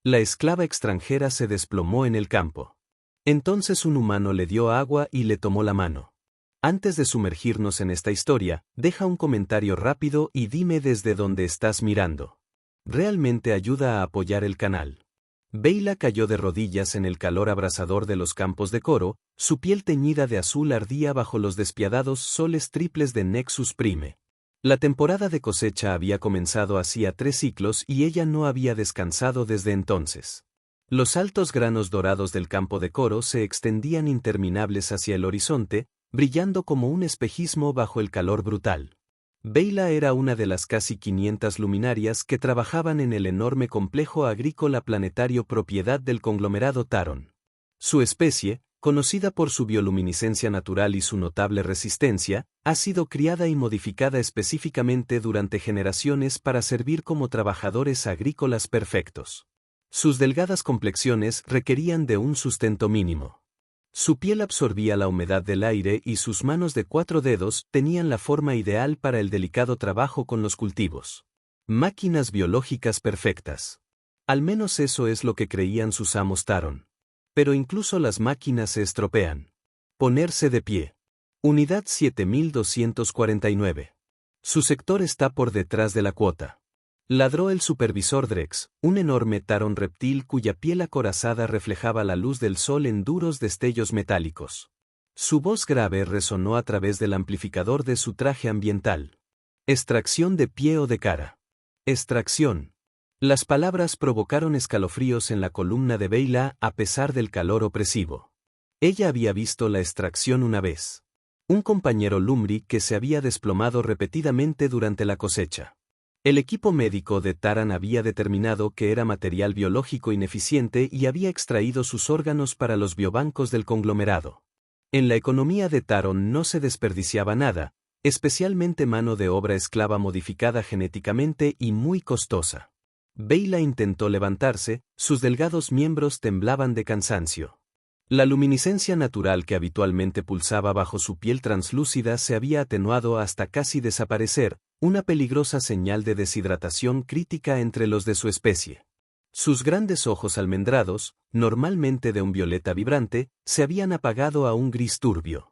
La esclava extranjera se desplomó en el campo. Entonces un humano le dio agua y le tomó la mano. Antes de sumergirnos en esta historia, deja un comentario rápido y dime desde dónde estás mirando. Realmente ayuda a apoyar el canal. Beyla cayó de rodillas en el calor abrasador de los campos de Coro, su piel teñida de azul ardía bajo los despiadados soles triples de Nexus Prime. La temporada de cosecha había comenzado hacía 3 ciclos y ella no había descansado desde entonces. Los altos granos dorados del campo de Coro se extendían interminables hacia el horizonte, brillando como un espejismo bajo el calor brutal. Beyla era una de las casi 500 luminarias que trabajaban en el enorme complejo agrícola planetario propiedad del conglomerado Taron. Su especie, conocida por su bioluminiscencia natural y su notable resistencia, ha sido criada y modificada específicamente durante generaciones para servir como trabajadores agrícolas perfectos. Sus delgadas complexiones requerían de un sustento mínimo. Su piel absorbía la humedad del aire y sus manos de 4 dedos tenían la forma ideal para el delicado trabajo con los cultivos. Máquinas biológicas perfectas. Al menos eso es lo que creían sus amos Taron. Pero incluso las máquinas se estropean. Ponerse de pie. Unidad 7249. Su sector está por detrás de la cuota. Ladró el supervisor Drex, un enorme Taron reptil cuya piel acorazada reflejaba la luz del sol en duros destellos metálicos. Su voz grave resonó a través del amplificador de su traje ambiental. Extracción de pie o de cara. Extracción. Las palabras provocaron escalofríos en la columna de Beyla a pesar del calor opresivo. Ella había visto la extracción una vez. Un compañero Lumri que se había desplomado repetidamente durante la cosecha. El equipo médico de Taran había determinado que era material biológico ineficiente y había extraído sus órganos para los biobancos del conglomerado. En la economía de Taron no se desperdiciaba nada, especialmente mano de obra esclava modificada genéticamente y muy costosa. Beyla intentó levantarse, sus delgados miembros temblaban de cansancio. La luminiscencia natural que habitualmente pulsaba bajo su piel translúcida se había atenuado hasta casi desaparecer, una peligrosa señal de deshidratación crítica entre los de su especie. Sus grandes ojos almendrados, normalmente de un violeta vibrante, se habían apagado a un gris turbio.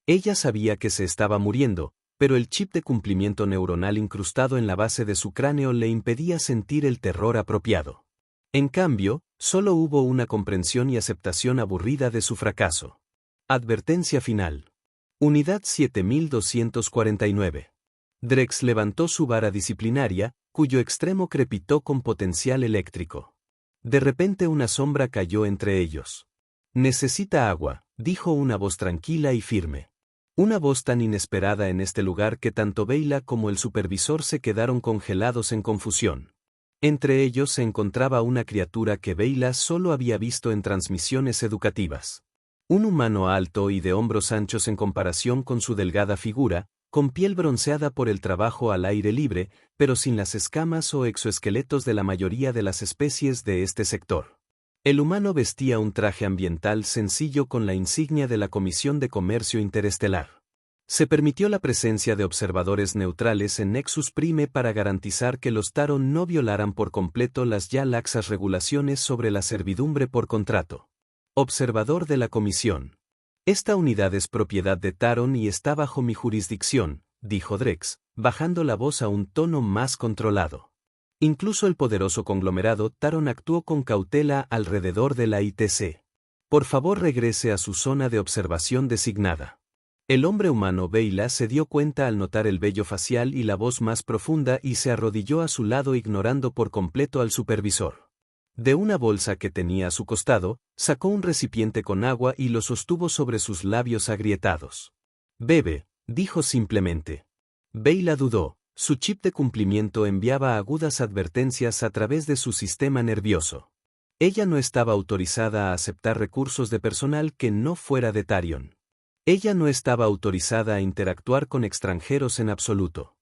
Ella sabía que se estaba muriendo, pero el chip de cumplimiento neuronal incrustado en la base de su cráneo le impedía sentir el terror apropiado. En cambio, solo hubo una comprensión y aceptación aburrida de su fracaso. Advertencia final. Unidad 7249. Drex levantó su vara disciplinaria, cuyo extremo crepitó con potencial eléctrico. De repente una sombra cayó entre ellos. Necesita agua, dijo una voz tranquila y firme. Una voz tan inesperada en este lugar que tanto Beyla como el supervisor se quedaron congelados en confusión. Entre ellos se encontraba una criatura que Beyla solo había visto en transmisiones educativas. Un humano alto y de hombros anchos en comparación con su delgada figura, con piel bronceada por el trabajo al aire libre, pero sin las escamas o exoesqueletos de la mayoría de las especies de este sector. El humano vestía un traje ambiental sencillo con la insignia de la Comisión de Comercio Interestelar. Se permitió la presencia de observadores neutrales en Nexus Prime para garantizar que los Taron no violaran por completo las ya laxas regulaciones sobre la servidumbre por contrato. Observador de la Comisión. Esta unidad es propiedad de Taron y está bajo mi jurisdicción, dijo Drex, bajando la voz a un tono más controlado. Incluso el poderoso conglomerado Taron actuó con cautela alrededor de la ITC. Por favor regrese a su zona de observación designada. El hombre humano Beyla se dio cuenta al notar el vello facial y la voz más profunda y se arrodilló a su lado ignorando por completo al supervisor. De una bolsa que tenía a su costado, sacó un recipiente con agua y lo sostuvo sobre sus labios agrietados. Bebe, dijo simplemente. Beyla dudó. Su chip de cumplimiento enviaba agudas advertencias a través de su sistema nervioso. Ella no estaba autorizada a aceptar recursos de personal que no fuera de Tarion. Ella no estaba autorizada a interactuar con extranjeros en absoluto.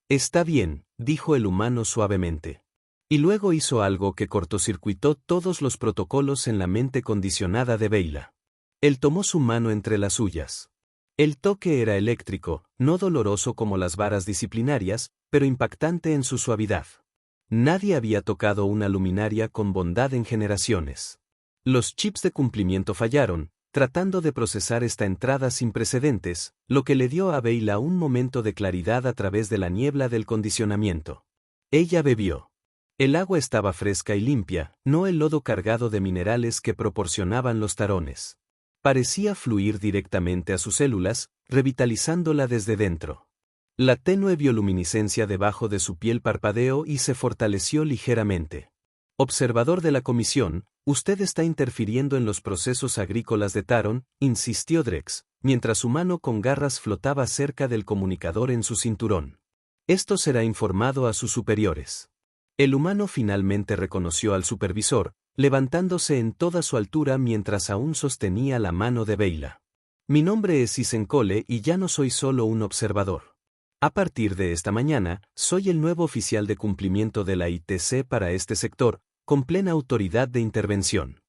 Está bien, dijo el humano suavemente. Y luego hizo algo que cortocircuitó todos los protocolos en la mente condicionada de Beyla. Él tomó su mano entre las suyas. El toque era eléctrico, no doloroso como las varas disciplinarias, pero impactante en su suavidad. Nadie había tocado una luminaria con bondad en generaciones. Los chips de cumplimiento fallaron, tratando de procesar esta entrada sin precedentes, lo que le dio a Beyla un momento de claridad a través de la niebla del condicionamiento. Ella bebió. El agua estaba fresca y limpia, no el lodo cargado de minerales que proporcionaban los tarones. Parecía fluir directamente a sus células, revitalizándola desde dentro. La tenue bioluminiscencia debajo de su piel parpadeó y se fortaleció ligeramente. Observador de la comisión, usted está interfiriendo en los procesos agrícolas de Taron, insistió Drex, mientras su mano con garras flotaba cerca del comunicador en su cinturón. Esto será informado a sus superiores. El humano finalmente reconoció al supervisor, levantándose en toda su altura mientras aún sostenía la mano de Beyla. Mi nombre es Isen Cole y ya no soy solo un observador. A partir de esta mañana, soy el nuevo oficial de cumplimiento de la ITC para este sector, con plena autoridad de intervención.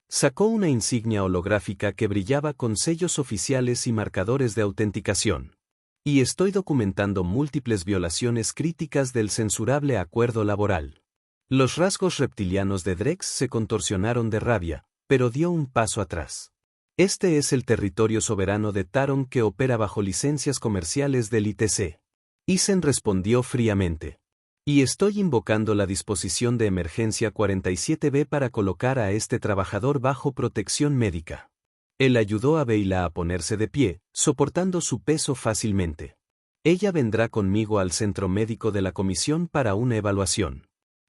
Sacó una insignia holográfica que brillaba con sellos oficiales y marcadores de autenticación. Y estoy documentando múltiples violaciones críticas del censurable acuerdo laboral. Los rasgos reptilianos de Drex se contorsionaron de rabia, pero dio un paso atrás. Este es el territorio soberano de Taron que opera bajo licencias comerciales del ITC. Isen respondió fríamente. Y estoy invocando la disposición de emergencia 47B para colocar a este trabajador bajo protección médica. Él ayudó a Beyla a ponerse de pie, soportando su peso fácilmente. Ella vendrá conmigo al centro médico de la comisión para una evaluación.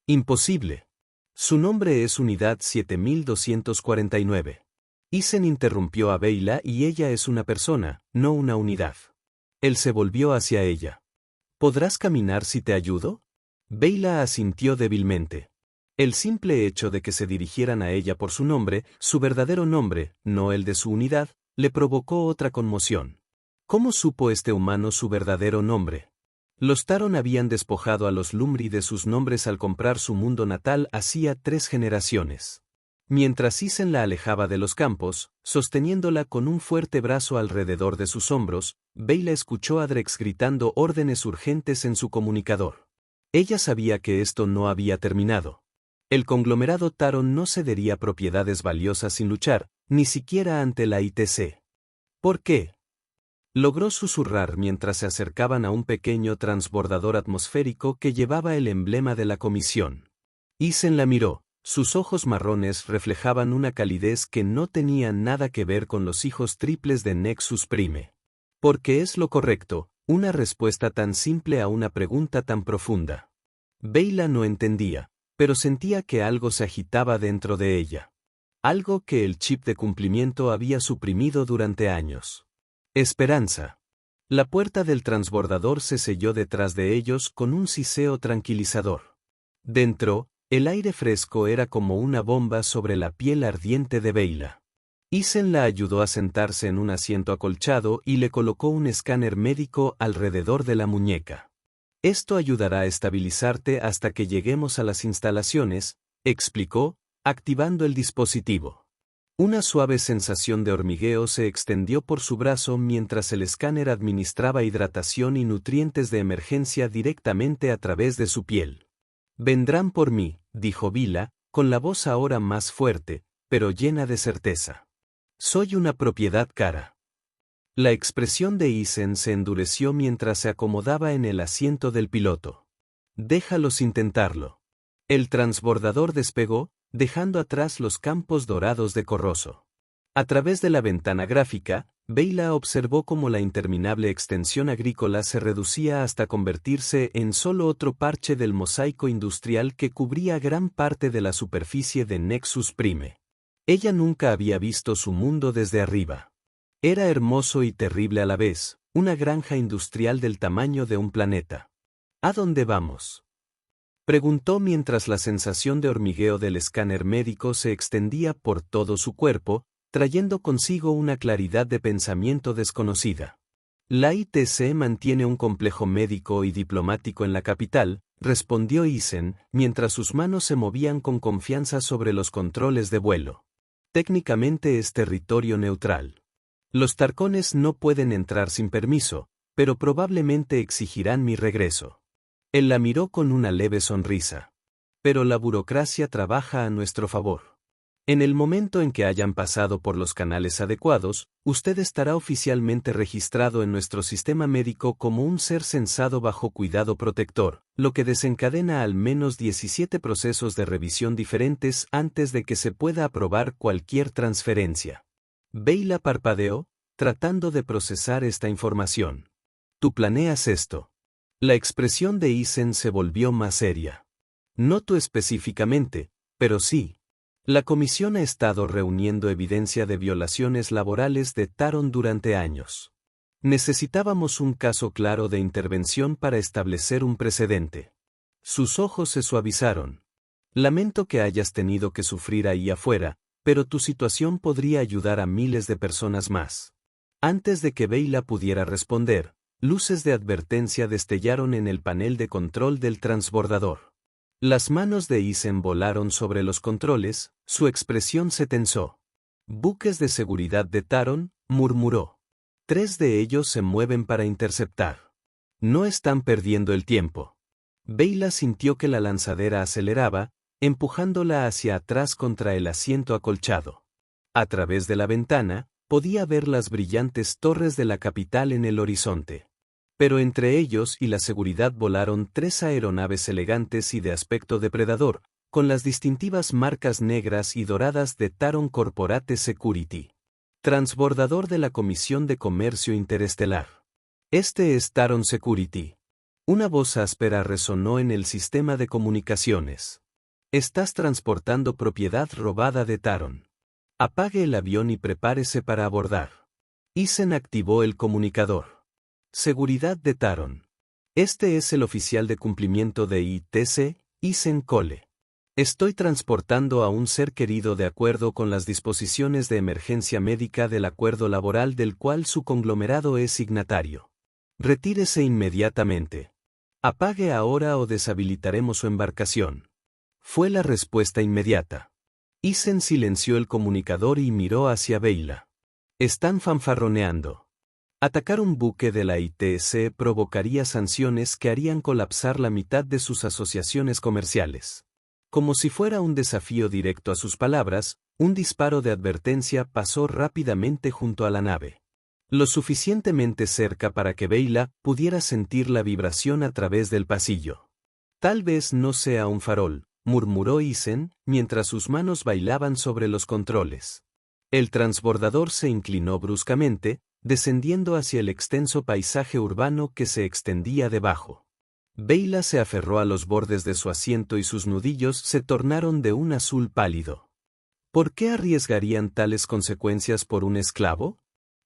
Imposible. Su nombre es Unidad 7249. Isen interrumpió a Beyla y ella es una persona, no una unidad. Él se volvió hacia ella. ¿Podrás caminar si te ayudo? Beyla asintió débilmente. El simple hecho de que se dirigieran a ella por su nombre, su verdadero nombre, no el de su unidad, le provocó otra conmoción. ¿Cómo supo este humano su verdadero nombre? Los Taron habían despojado a los Lumri de sus nombres al comprar su mundo natal hacía 3 generaciones. Mientras Isen la alejaba de los campos, sosteniéndola con un fuerte brazo alrededor de sus hombros, Beyla escuchó a Drex gritando órdenes urgentes en su comunicador. Ella sabía que esto no había terminado. El conglomerado Taron no cedería propiedades valiosas sin luchar, ni siquiera ante la ITC. ¿Por qué? Logró susurrar mientras se acercaban a un pequeño transbordador atmosférico que llevaba el emblema de la comisión. Isen la miró. Sus ojos marrones reflejaban una calidez que no tenía nada que ver con los hijos triples de Nexus Prime. Porque es lo correcto, una respuesta tan simple a una pregunta tan profunda. Beyla no entendía, pero sentía que algo se agitaba dentro de ella. Algo que el chip de cumplimiento había suprimido durante años. Esperanza. La puerta del transbordador se selló detrás de ellos con un siseo tranquilizador. Dentro, el aire fresco era como una bomba sobre la piel ardiente de Beyla. Isen la ayudó a sentarse en un asiento acolchado y le colocó un escáner médico alrededor de la muñeca. Esto ayudará a estabilizarte hasta que lleguemos a las instalaciones, explicó, activando el dispositivo. Una suave sensación de hormigueo se extendió por su brazo mientras el escáner administraba hidratación y nutrientes de emergencia directamente a través de su piel. Vendrán por mí, dijo Beyla, con la voz ahora más fuerte, pero llena de certeza. Soy una propiedad cara. La expresión de Isen se endureció mientras se acomodaba en el asiento del piloto. Déjalos intentarlo. El transbordador despegó, dejando atrás los campos dorados de Corroso. A través de la ventana gráfica, Beyla observó cómo la interminable extensión agrícola se reducía hasta convertirse en solo otro parche del mosaico industrial que cubría gran parte de la superficie de Nexus Prime. Ella nunca había visto su mundo desde arriba. Era hermoso y terrible a la vez, una granja industrial del tamaño de un planeta. ¿A dónde vamos? Preguntó mientras la sensación de hormigueo del escáner médico se extendía por todo su cuerpo, trayendo consigo una claridad de pensamiento desconocida. La ITC mantiene un complejo médico y diplomático en la capital, respondió Isen, mientras sus manos se movían con confianza sobre los controles de vuelo. Técnicamente es territorio neutral. Los Tarcones no pueden entrar sin permiso, pero probablemente exigirán mi regreso. Él la miró con una leve sonrisa. pero la burocracia trabaja a nuestro favor. En el momento en que hayan pasado por los canales adecuados, usted estará oficialmente registrado en nuestro sistema médico como un ser censado bajo cuidado protector, lo que desencadena al menos 17 procesos de revisión diferentes antes de que se pueda aprobar cualquier transferencia. Beyla parpadeó, tratando de procesar esta información. ¿Tú planeas esto? La expresión de Isen se volvió más seria. No tú específicamente, pero sí. La comisión ha estado reuniendo evidencia de violaciones laborales de Taron durante años. Necesitábamos un caso claro de intervención para establecer un precedente. Sus ojos se suavizaron. Lamento que hayas tenido que sufrir ahí afuera, pero tu situación podría ayudar a miles de personas más. Antes de que Beyla pudiera responder, luces de advertencia destellaron en el panel de control del transbordador. Las manos de Isen volaron sobre los controles, su expresión se tensó. Buques de seguridad de Taron, murmuró. 3 de ellos se mueven para interceptar. No están perdiendo el tiempo. Beyla sintió que la lanzadera aceleraba, empujándola hacia atrás contra el asiento acolchado. A través de la ventana, podía ver las brillantes torres de la capital en el horizonte. Pero entre ellos y la seguridad volaron 3 aeronaves elegantes y de aspecto depredador, con las distintivas marcas negras y doradas de Taron Corporate Security. Transbordador de la Comisión de Comercio Interestelar. Este es Taron Security. Una voz áspera resonó en el sistema de comunicaciones. Estás transportando propiedad robada de Taron. Apague el avión y prepárese para abordar. Isen activó el comunicador. Seguridad de Taron. Este es el oficial de cumplimiento de ITC, Isen Cole. Estoy transportando a un ser querido de acuerdo con las disposiciones de emergencia médica del acuerdo laboral del cual su conglomerado es signatario. Retírese inmediatamente. Apague ahora o deshabilitaremos su embarcación. Fue la respuesta inmediata. Isen silenció el comunicador y miró hacia Beyla. Están fanfarroneando. Atacar un buque de la ITC provocaría sanciones que harían colapsar la mitad de sus asociaciones comerciales. Como si fuera un desafío directo a sus palabras, un disparo de advertencia pasó rápidamente junto a la nave. Lo suficientemente cerca para que Beyla pudiera sentir la vibración a través del pasillo. Tal vez no sea un farol, murmuró Isen, mientras sus manos bailaban sobre los controles. El transbordador se inclinó bruscamente, descendiendo hacia el extenso paisaje urbano que se extendía debajo. Beyla se aferró a los bordes de su asiento y sus nudillos se tornaron de un azul pálido. ¿Por qué arriesgarían tales consecuencias por un esclavo?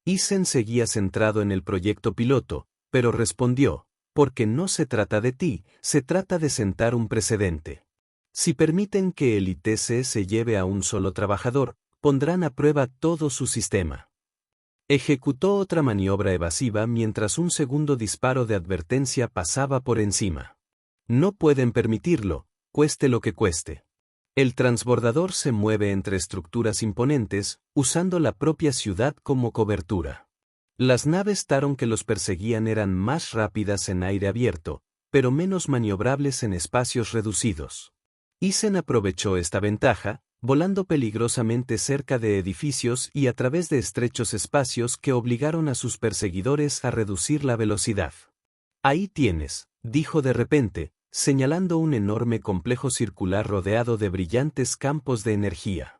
Isen seguía centrado en el proyecto piloto, pero respondió, porque no se trata de ti, se trata de sentar un precedente. Si permiten que el ITC se lleve a un solo trabajador, pondrán a prueba todo su sistema. Ejecutó otra maniobra evasiva mientras un segundo disparo de advertencia pasaba por encima. No pueden permitirlo, cueste lo que cueste. El transbordador se mueve entre estructuras imponentes, usando la propia ciudad como cobertura. Las naves Taron que los perseguían eran más rápidas en aire abierto, pero menos maniobrables en espacios reducidos. Isen aprovechó esta ventaja, volando peligrosamente cerca de edificios y a través de estrechos espacios que obligaron a sus perseguidores a reducir la velocidad. Ahí tienes, dijo de repente, señalando un enorme complejo circular rodeado de brillantes campos de energía.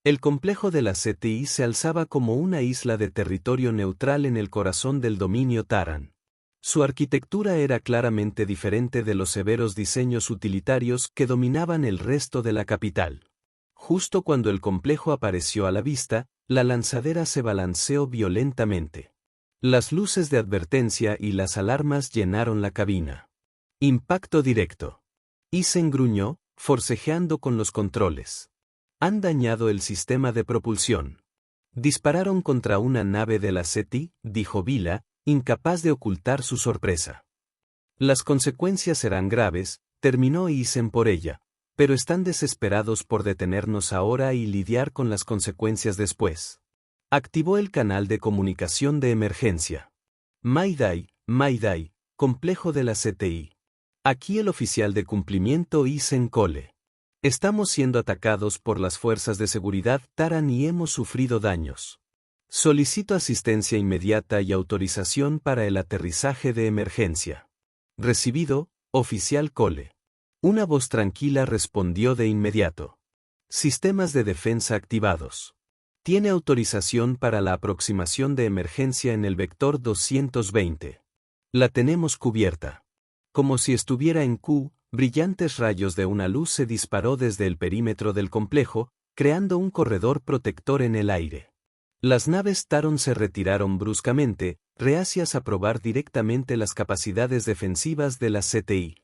El complejo de la CTI se alzaba como una isla de territorio neutral en el corazón del dominio Taran. Su arquitectura era claramente diferente de los severos diseños utilitarios que dominaban el resto de la capital. Justo cuando el complejo apareció a la vista, la lanzadera se balanceó violentamente. Las luces de advertencia y las alarmas llenaron la cabina. Impacto directo. Isen gruñó, forcejeando con los controles. Han dañado el sistema de propulsión. Dispararon contra una nave de la SETI, dijo Beyla, incapaz de ocultar su sorpresa. Las consecuencias serán graves, terminó Isen por ella. Pero están desesperados por detenernos ahora y lidiar con las consecuencias después. Activó el canal de comunicación de emergencia. Mayday, Mayday, complejo de la CTI. Aquí el oficial de cumplimiento Isen Cole. Estamos siendo atacados por las fuerzas de seguridad Taran y hemos sufrido daños. Solicito asistencia inmediata y autorización para el aterrizaje de emergencia. Recibido, oficial Cole. Una voz tranquila respondió de inmediato. Sistemas de defensa activados. Tiene autorización para la aproximación de emergencia en el vector 220. La tenemos cubierta. Como si estuviera en Q, brillantes rayos de una luz se disparó desde el perímetro del complejo, creando un corredor protector en el aire. Las naves Taron se retiraron bruscamente, reacias a probar directamente las capacidades defensivas de la CTI.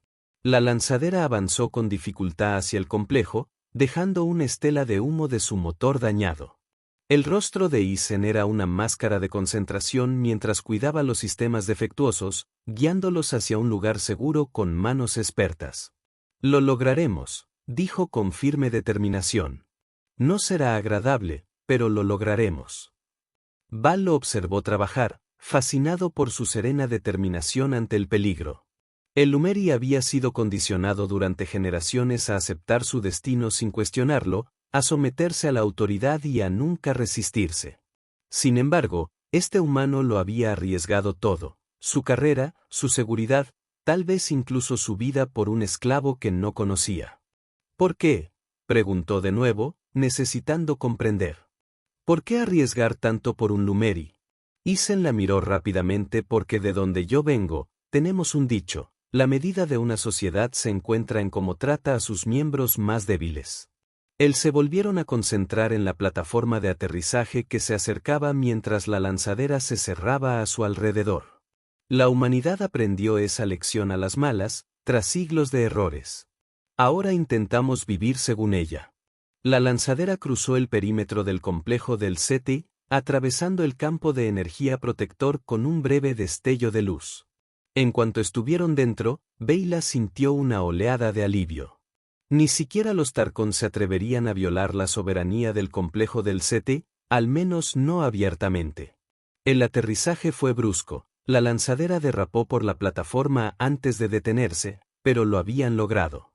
La lanzadera avanzó con dificultad hacia el complejo, dejando una estela de humo de su motor dañado. El rostro de Isen era una máscara de concentración mientras cuidaba los sistemas defectuosos, guiándolos hacia un lugar seguro con manos expertas. Lo lograremos, dijo con firme determinación. No será agradable, pero lo lograremos. Val lo observó trabajar, fascinado por su serena determinación ante el peligro. El Lumeri había sido condicionado durante generaciones a aceptar su destino sin cuestionarlo, a someterse a la autoridad y a nunca resistirse. Sin embargo, este humano lo había arriesgado todo, su carrera, su seguridad, tal vez incluso su vida por un esclavo que no conocía. ¿Por qué?, preguntó de nuevo, necesitando comprender. ¿Por qué arriesgar tanto por un Lumeri? Isen la miró rápidamente porque de donde yo vengo, tenemos un dicho, la medida de una sociedad se encuentra en cómo trata a sus miembros más débiles. Se volvieron a concentrar en la plataforma de aterrizaje que se acercaba mientras la lanzadera se cerraba a su alrededor. La humanidad aprendió esa lección a las malas, tras siglos de errores. Ahora intentamos vivir según ella. La lanzadera cruzó el perímetro del complejo del SETI, atravesando el campo de energía protector con un breve destello de luz. En cuanto estuvieron dentro, Beyla sintió una oleada de alivio. Ni siquiera los Tarkon se atreverían a violar la soberanía del complejo del SETI, al menos no abiertamente. El aterrizaje fue brusco, la lanzadera derrapó por la plataforma antes de detenerse, pero lo habían logrado.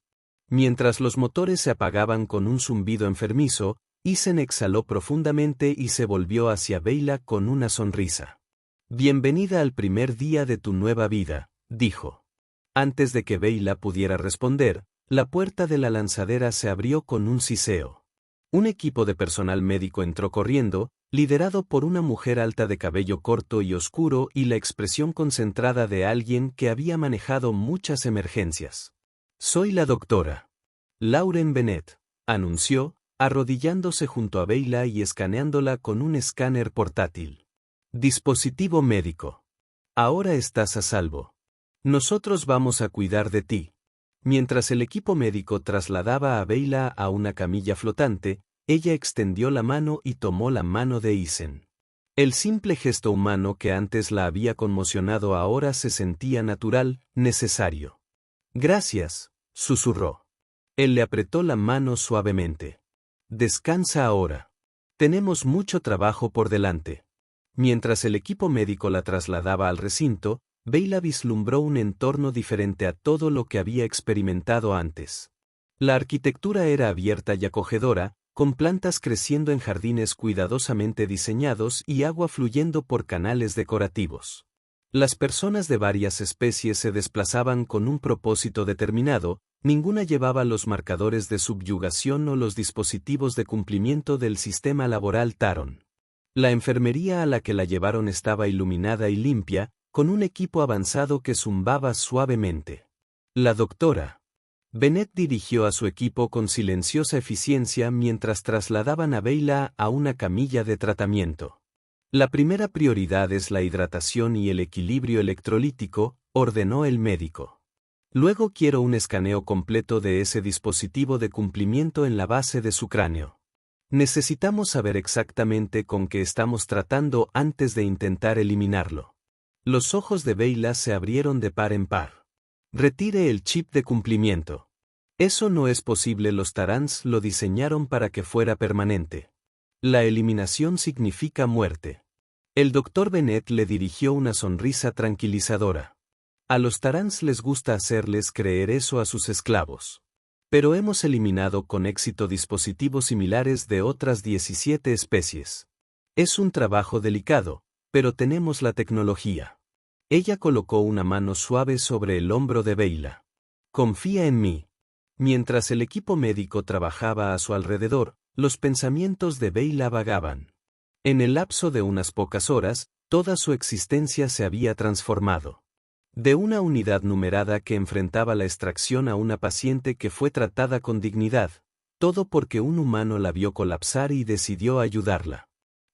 Mientras los motores se apagaban con un zumbido enfermizo, Isen exhaló profundamente y se volvió hacia Beyla con una sonrisa. Bienvenida al primer día de tu nueva vida, dijo. Antes de que Beyla pudiera responder, la puerta de la lanzadera se abrió con un siseo. Un equipo de personal médico entró corriendo, liderado por una mujer alta de cabello corto y oscuro y la expresión concentrada de alguien que había manejado muchas emergencias. Soy la doctora Lauren Bennett, anunció, arrodillándose junto a Beyla y escaneándola con un escáner portátil. Dispositivo médico. Ahora estás a salvo. Nosotros vamos a cuidar de ti. Mientras el equipo médico trasladaba a Beyla a una camilla flotante, ella extendió la mano y tomó la mano de Isen. El simple gesto humano que antes la había conmocionado ahora se sentía natural, necesario. Gracias, susurró. Él le apretó la mano suavemente. Descansa ahora. Tenemos mucho trabajo por delante. Mientras el equipo médico la trasladaba al recinto, Beyla vislumbró un entorno diferente a todo lo que había experimentado antes. La arquitectura era abierta y acogedora, con plantas creciendo en jardines cuidadosamente diseñados y agua fluyendo por canales decorativos. Las personas de varias especies se desplazaban con un propósito determinado, ninguna llevaba los marcadores de subyugación o los dispositivos de cumplimiento del sistema laboral Taron. La enfermería a la que la llevaron estaba iluminada y limpia, con un equipo avanzado que zumbaba suavemente. La doctora Bennett dirigió a su equipo con silenciosa eficiencia mientras trasladaban a Beyla a una camilla de tratamiento. La primera prioridad es la hidratación y el equilibrio electrolítico, ordenó el médico. Luego quiero un escaneo completo de ese dispositivo de cumplimiento en la base de su cráneo. Necesitamos saber exactamente con qué estamos tratando antes de intentar eliminarlo. Los ojos de Beyla se abrieron de par en par. Retire el chip de cumplimiento. Eso no es posible. Los Tarans lo diseñaron para que fuera permanente. La eliminación significa muerte. El doctor Bennett le dirigió una sonrisa tranquilizadora. A los Tarans les gusta hacerles creer eso a sus esclavos. Pero hemos eliminado con éxito dispositivos similares de otras 17 especies. Es un trabajo delicado, pero tenemos la tecnología. Ella colocó una mano suave sobre el hombro de Beyla. Confía en mí. Mientras el equipo médico trabajaba a su alrededor, los pensamientos de Beyla vagaban. En el lapso de unas pocas horas, toda su existencia se había transformado. De una unidad numerada que enfrentaba la extracción a una paciente que fue tratada con dignidad, todo porque un humano la vio colapsar y decidió ayudarla.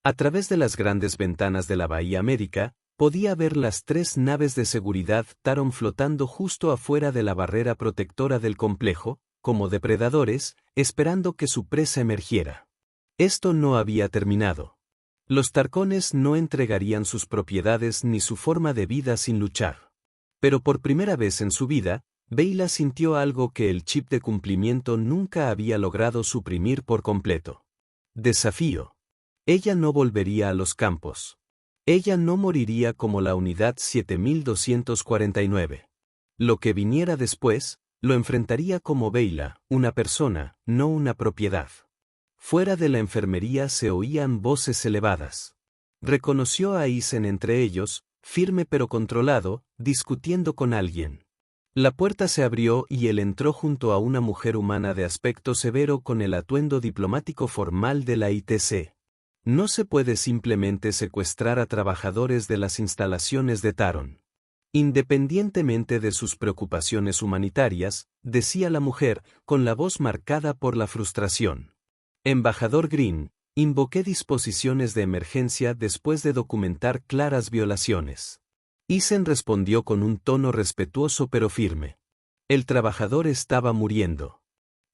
A través de las grandes ventanas de la Bahía América, podía ver las 3 naves de seguridad Taron flotando justo afuera de la barrera protectora del complejo, como depredadores, esperando que su presa emergiera. Esto no había terminado. Los Tarcones no entregarían sus propiedades ni su forma de vida sin luchar. Pero por primera vez en su vida, Beyla sintió algo que el chip de cumplimiento nunca había logrado suprimir por completo. Desafío. Ella no volvería a los campos. Ella no moriría como la unidad 7249. Lo que viniera después, lo enfrentaría como Beyla, una persona, no una propiedad. Fuera de la enfermería se oían voces elevadas. Reconoció a Isen entre ellos, firme pero controlado, discutiendo con alguien. La puerta se abrió y él entró junto a una mujer humana de aspecto severo con el atuendo diplomático formal de la ITC. No se puede simplemente secuestrar a trabajadores de las instalaciones de Taron. Independientemente de sus preocupaciones humanitarias, decía la mujer, con la voz marcada por la frustración. Embajador Green, invoqué disposiciones de emergencia después de documentar claras violaciones. Isen respondió con un tono respetuoso pero firme. El trabajador estaba muriendo.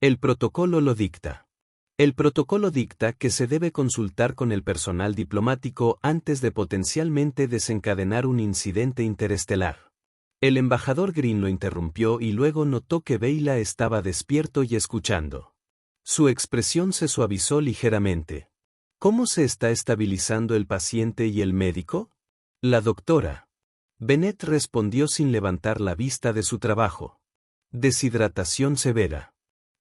El protocolo lo dicta. El protocolo dicta que se debe consultar con el personal diplomático antes de potencialmente desencadenar un incidente interestelar. El embajador Green lo interrumpió y luego notó que Beyla estaba despierto y escuchando. Su expresión se suavizó ligeramente. ¿Cómo se está estabilizando el paciente y el médico? La doctora. Bennett respondió sin levantar la vista de su trabajo. Deshidratación severa.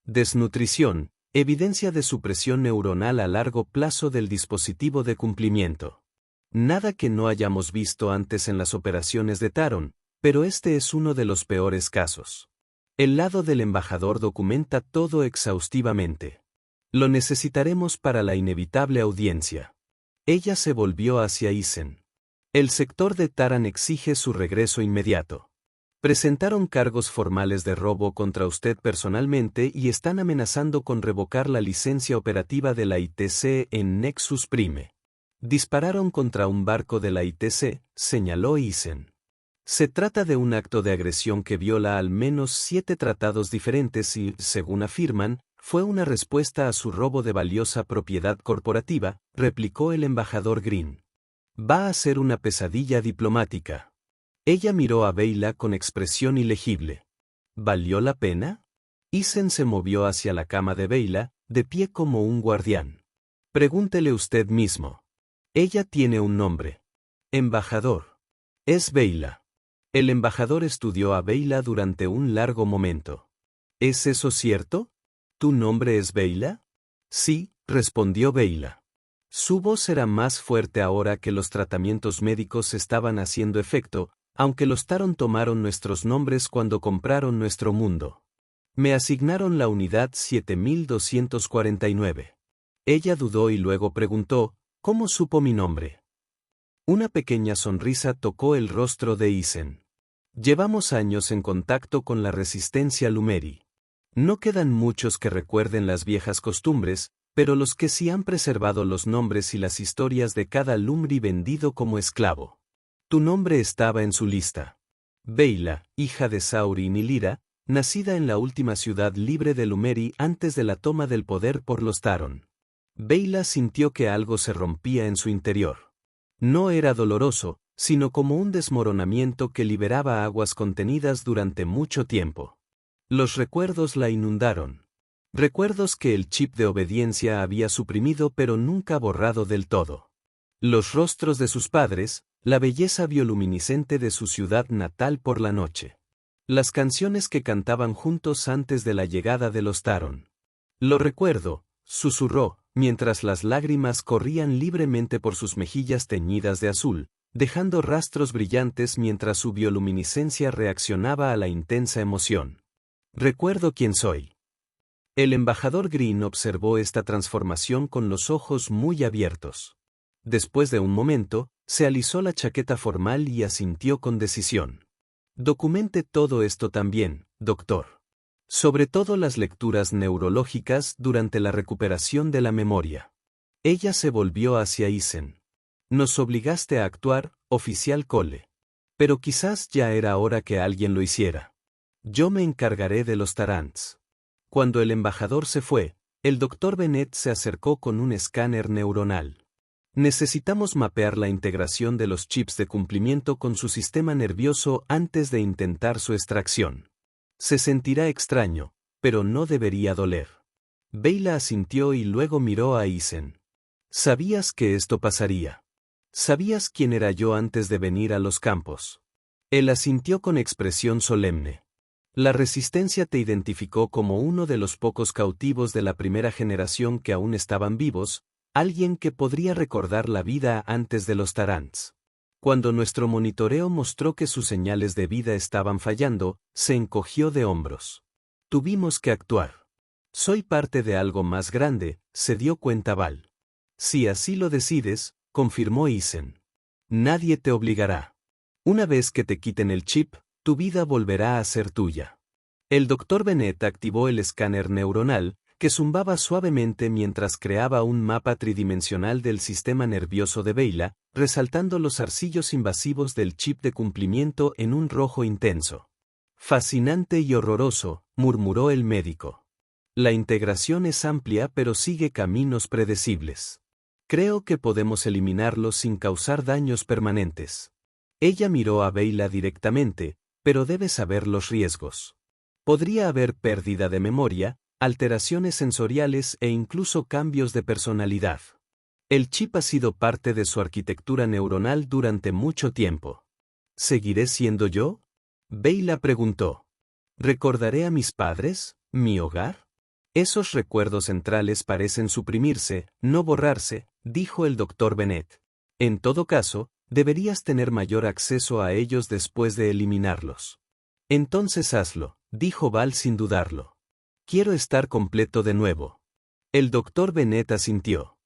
Desnutrición, evidencia de supresión neuronal a largo plazo del dispositivo de cumplimiento. Nada que no hayamos visto antes en las operaciones de Taron, pero este es uno de los peores casos. El lado del embajador documenta todo exhaustivamente. Lo necesitaremos para la inevitable audiencia. Ella se volvió hacia Isen. El sector de Taran exige su regreso inmediato. Presentaron cargos formales de robo contra usted personalmente y están amenazando con revocar la licencia operativa de la ITC en Nexus Prime. Dispararon contra un barco de la ITC, señaló Isen. Se trata de un acto de agresión que viola al menos 7 tratados diferentes y, según afirman, fue una respuesta a su robo de valiosa propiedad corporativa, replicó el embajador Green. Va a ser una pesadilla diplomática. Ella miró a Beyla con expresión ilegible. ¿Valió la pena? Isen se movió hacia la cama de Beyla, de pie como un guardián. Pregúntele usted mismo. Ella tiene un nombre. Embajador. Es Beyla. El embajador estudió a Beyla durante un largo momento. ¿Es eso cierto? ¿Tu nombre es Beyla? Sí, respondió Beyla. Su voz era más fuerte ahora que los tratamientos médicos estaban haciendo efecto, aunque los Taron tomaron nuestros nombres cuando compraron nuestro mundo. Me asignaron la unidad 7249. Ella dudó y luego preguntó, ¿cómo supo mi nombre? Una pequeña sonrisa tocó el rostro de Isen. Llevamos años en contacto con la resistencia Lumeri. No quedan muchos que recuerden las viejas costumbres, pero los que sí han preservado los nombres y las historias de cada Lumri vendido como esclavo. Tu nombre estaba en su lista. Beyla, hija de Saurin y Lyra, nacida en la última ciudad libre de Lumeri antes de la toma del poder por los Taron. Beyla sintió que algo se rompía en su interior. No era doloroso, sino como un desmoronamiento que liberaba aguas contenidas durante mucho tiempo. Los recuerdos la inundaron. Recuerdos que el chip de obediencia había suprimido pero nunca borrado del todo. Los rostros de sus padres, la belleza bioluminiscente de su ciudad natal por la noche. Las canciones que cantaban juntos antes de la llegada de los Taron. Lo recuerdo, susurró, mientras las lágrimas corrían libremente por sus mejillas teñidas de azul, dejando rastros brillantes mientras su bioluminiscencia reaccionaba a la intensa emoción. Recuerdo quién soy. El embajador Green observó esta transformación con los ojos muy abiertos. Después de un momento, se alisó la chaqueta formal y asintió con decisión. Documente todo esto también, doctor. Sobre todo las lecturas neurológicas durante la recuperación de la memoria. Ella se volvió hacia Isen. Nos obligaste a actuar, oficial Cole. Pero quizás ya era hora que alguien lo hiciera. Yo me encargaré de los Tarants. Cuando el embajador se fue, el doctor Bennett se acercó con un escáner neuronal. Necesitamos mapear la integración de los chips de cumplimiento con su sistema nervioso antes de intentar su extracción. Se sentirá extraño, pero no debería doler. Beyla asintió y luego miró a Isen. ¿Sabías que esto pasaría? ¿Sabías quién era yo antes de venir a los campos? Él asintió con expresión solemne. La resistencia te identificó como uno de los pocos cautivos de la primera generación que aún estaban vivos, alguien que podría recordar la vida antes de los Tarants. Cuando nuestro monitoreo mostró que sus señales de vida estaban fallando, se encogió de hombros. Tuvimos que actuar. Soy parte de algo más grande, se dio cuenta Val. Si así lo decides, confirmó Isen. Nadie te obligará. Una vez que te quiten el chip, tu vida volverá a ser tuya. El doctor Bennett activó el escáner neuronal, que zumbaba suavemente mientras creaba un mapa tridimensional del sistema nervioso de Beyla, resaltando los zarcillos invasivos del chip de cumplimiento en un rojo intenso. Fascinante y horroroso, murmuró el médico. La integración es amplia pero sigue caminos predecibles. Creo que podemos eliminarlos sin causar daños permanentes. Ella miró a Beyla directamente, pero debe saber los riesgos. Podría haber pérdida de memoria, alteraciones sensoriales e incluso cambios de personalidad. El chip ha sido parte de su arquitectura neuronal durante mucho tiempo. ¿Seguiré siendo yo? Beyla preguntó. ¿Recordaré a mis padres, mi hogar? Esos recuerdos centrales parecen suprimirse, no borrarse, dijo el doctor Bennett. En todo caso, deberías tener mayor acceso a ellos después de eliminarlos. Entonces hazlo, dijo Val sin dudarlo. Quiero estar completo de nuevo. El doctor Bennett asintió.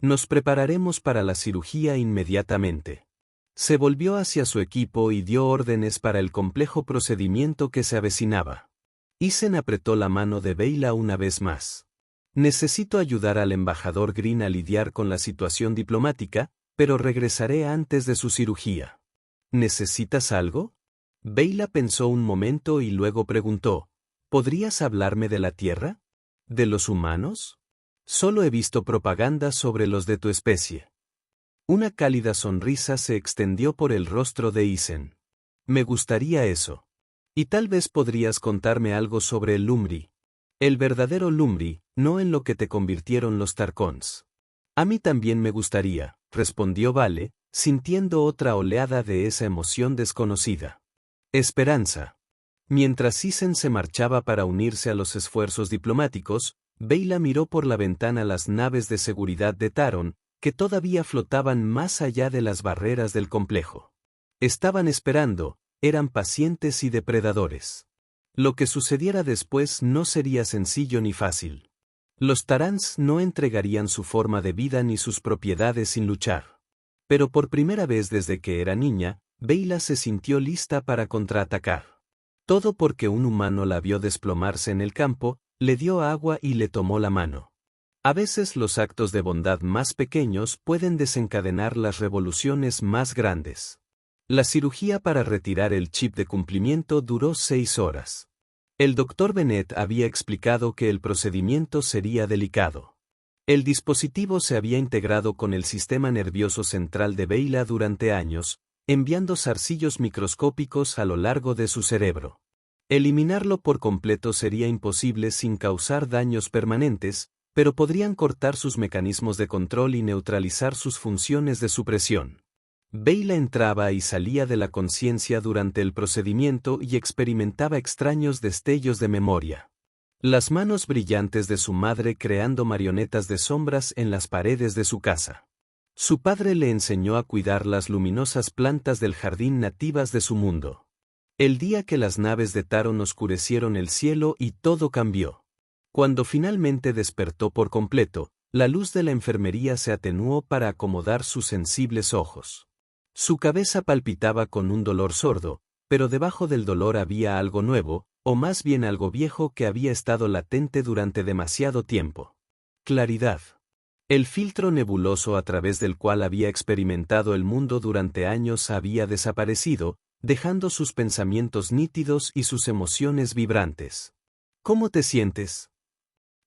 Nos prepararemos para la cirugía inmediatamente. Se volvió hacia su equipo y dio órdenes para el complejo procedimiento que se avecinaba. Isen apretó la mano de Beyla una vez más. Necesito ayudar al embajador Green a lidiar con la situación diplomática, pero regresaré antes de su cirugía. ¿Necesitas algo? Beyla pensó un momento y luego preguntó, ¿podrías hablarme de la Tierra? ¿De los humanos? Solo he visto propaganda sobre los de tu especie. Una cálida sonrisa se extendió por el rostro de Isen. Me gustaría eso. Y tal vez podrías contarme algo sobre el Lumri. El verdadero Lumri, no en lo que te convirtieron los Tarkons. A mí también me gustaría, respondió Vale, sintiendo otra oleada de esa emoción desconocida. Esperanza. Mientras Isen se marchaba para unirse a los esfuerzos diplomáticos, Beyla miró por la ventana las naves de seguridad de Taron, que todavía flotaban más allá de las barreras del complejo. Estaban esperando, eran pacientes y depredadores. Lo que sucediera después no sería sencillo ni fácil. Los Tarants no entregarían su forma de vida ni sus propiedades sin luchar. Pero por primera vez desde que era niña, Beyla se sintió lista para contraatacar. Todo porque un humano la vio desplomarse en el campo, le dio agua y le tomó la mano. A veces los actos de bondad más pequeños pueden desencadenar las revoluciones más grandes. La cirugía para retirar el chip de cumplimiento duró 6 horas. El doctor Bennett había explicado que el procedimiento sería delicado. El dispositivo se había integrado con el sistema nervioso central de Beyla durante años, enviando zarcillos microscópicos a lo largo de su cerebro. Eliminarlo por completo sería imposible sin causar daños permanentes, pero podrían cortar sus mecanismos de control y neutralizar sus funciones de supresión. Beyla entraba y salía de la conciencia durante el procedimiento y experimentaba extraños destellos de memoria. Las manos brillantes de su madre creando marionetas de sombras en las paredes de su casa. Su padre le enseñó a cuidar las luminosas plantas del jardín nativas de su mundo. El día que las naves de Taron oscurecieron el cielo y todo cambió. Cuando finalmente despertó por completo, la luz de la enfermería se atenuó para acomodar sus sensibles ojos. Su cabeza palpitaba con un dolor sordo, pero debajo del dolor había algo nuevo, o más bien algo viejo que había estado latente durante demasiado tiempo. Claridad. El filtro nebuloso a través del cual había experimentado el mundo durante años había desaparecido, dejando sus pensamientos nítidos y sus emociones vibrantes. ¿Cómo te sientes?,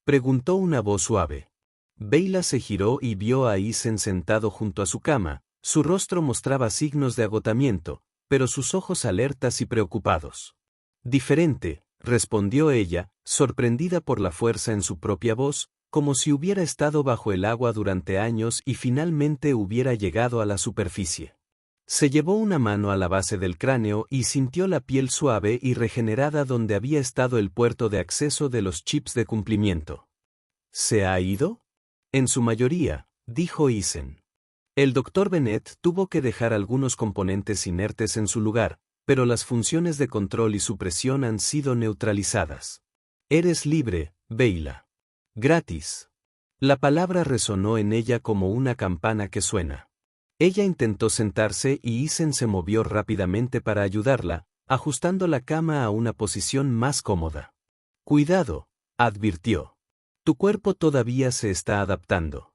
preguntó una voz suave. Beyla se giró y vio a Isen sentado junto a su cama. Su rostro mostraba signos de agotamiento, pero sus ojos alertas y preocupados. Diferente, respondió ella, sorprendida por la fuerza en su propia voz, como si hubiera estado bajo el agua durante años y finalmente hubiera llegado a la superficie. Se llevó una mano a la base del cráneo y sintió la piel suave y regenerada donde había estado el puerto de acceso de los chips de cumplimiento. ¿Se ha ido? En su mayoría, dijo Isen. El Dr. Bennett tuvo que dejar algunos componentes inertes en su lugar, pero las funciones de control y supresión han sido neutralizadas. Eres libre, Beyla. Gratis. La palabra resonó en ella como una campana que suena. Ella intentó sentarse y Isen se movió rápidamente para ayudarla, ajustando la cama a una posición más cómoda. Cuidado, advirtió. Tu cuerpo todavía se está adaptando.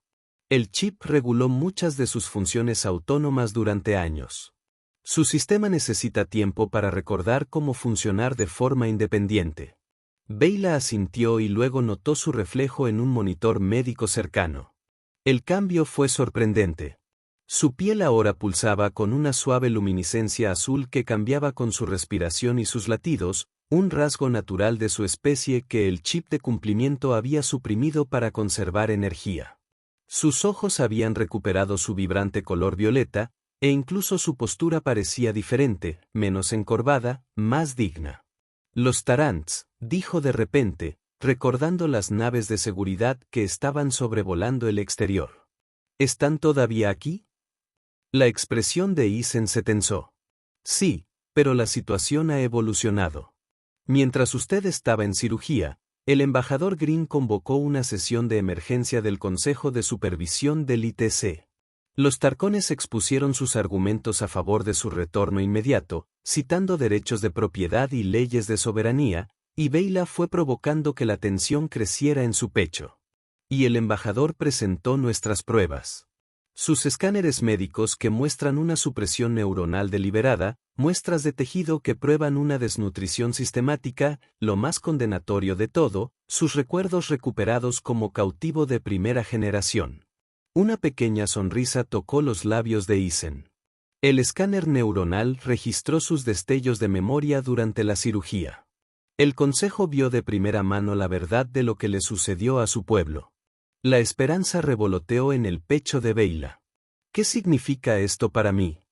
El chip reguló muchas de sus funciones autónomas durante años. Su sistema necesita tiempo para recordar cómo funcionar de forma independiente. Beyla asintió y luego notó su reflejo en un monitor médico cercano. El cambio fue sorprendente. Su piel ahora pulsaba con una suave luminiscencia azul que cambiaba con su respiración y sus latidos, un rasgo natural de su especie que el chip de cumplimiento había suprimido para conservar energía. Sus ojos habían recuperado su vibrante color violeta, e incluso su postura parecía diferente, menos encorvada, más digna. Los Tarants, dijo de repente, recordando las naves de seguridad que estaban sobrevolando el exterior. ¿Están todavía aquí? La expresión de Isen se tensó. Sí, pero la situación ha evolucionado. Mientras usted estaba en cirugía, el embajador Green convocó una sesión de emergencia del Consejo de Supervisión del ITC. Los Tarcones expusieron sus argumentos a favor de su retorno inmediato, citando derechos de propiedad y leyes de soberanía, y Beyla fue provocando que la tensión creciera en su pecho. Y el embajador presentó nuestras pruebas. Sus escáneres médicos que muestran una supresión neuronal deliberada, muestras de tejido que prueban una desnutrición sistemática, lo más condenatorio de todo, sus recuerdos recuperados como cautivo de primera generación. Una pequeña sonrisa tocó los labios de Isen. El escáner neuronal registró sus destellos de memoria durante la cirugía. El consejo vio de primera mano la verdad de lo que le sucedió a su pueblo. La esperanza revoloteó en el pecho de Beyla. ¿Qué significa esto para mí?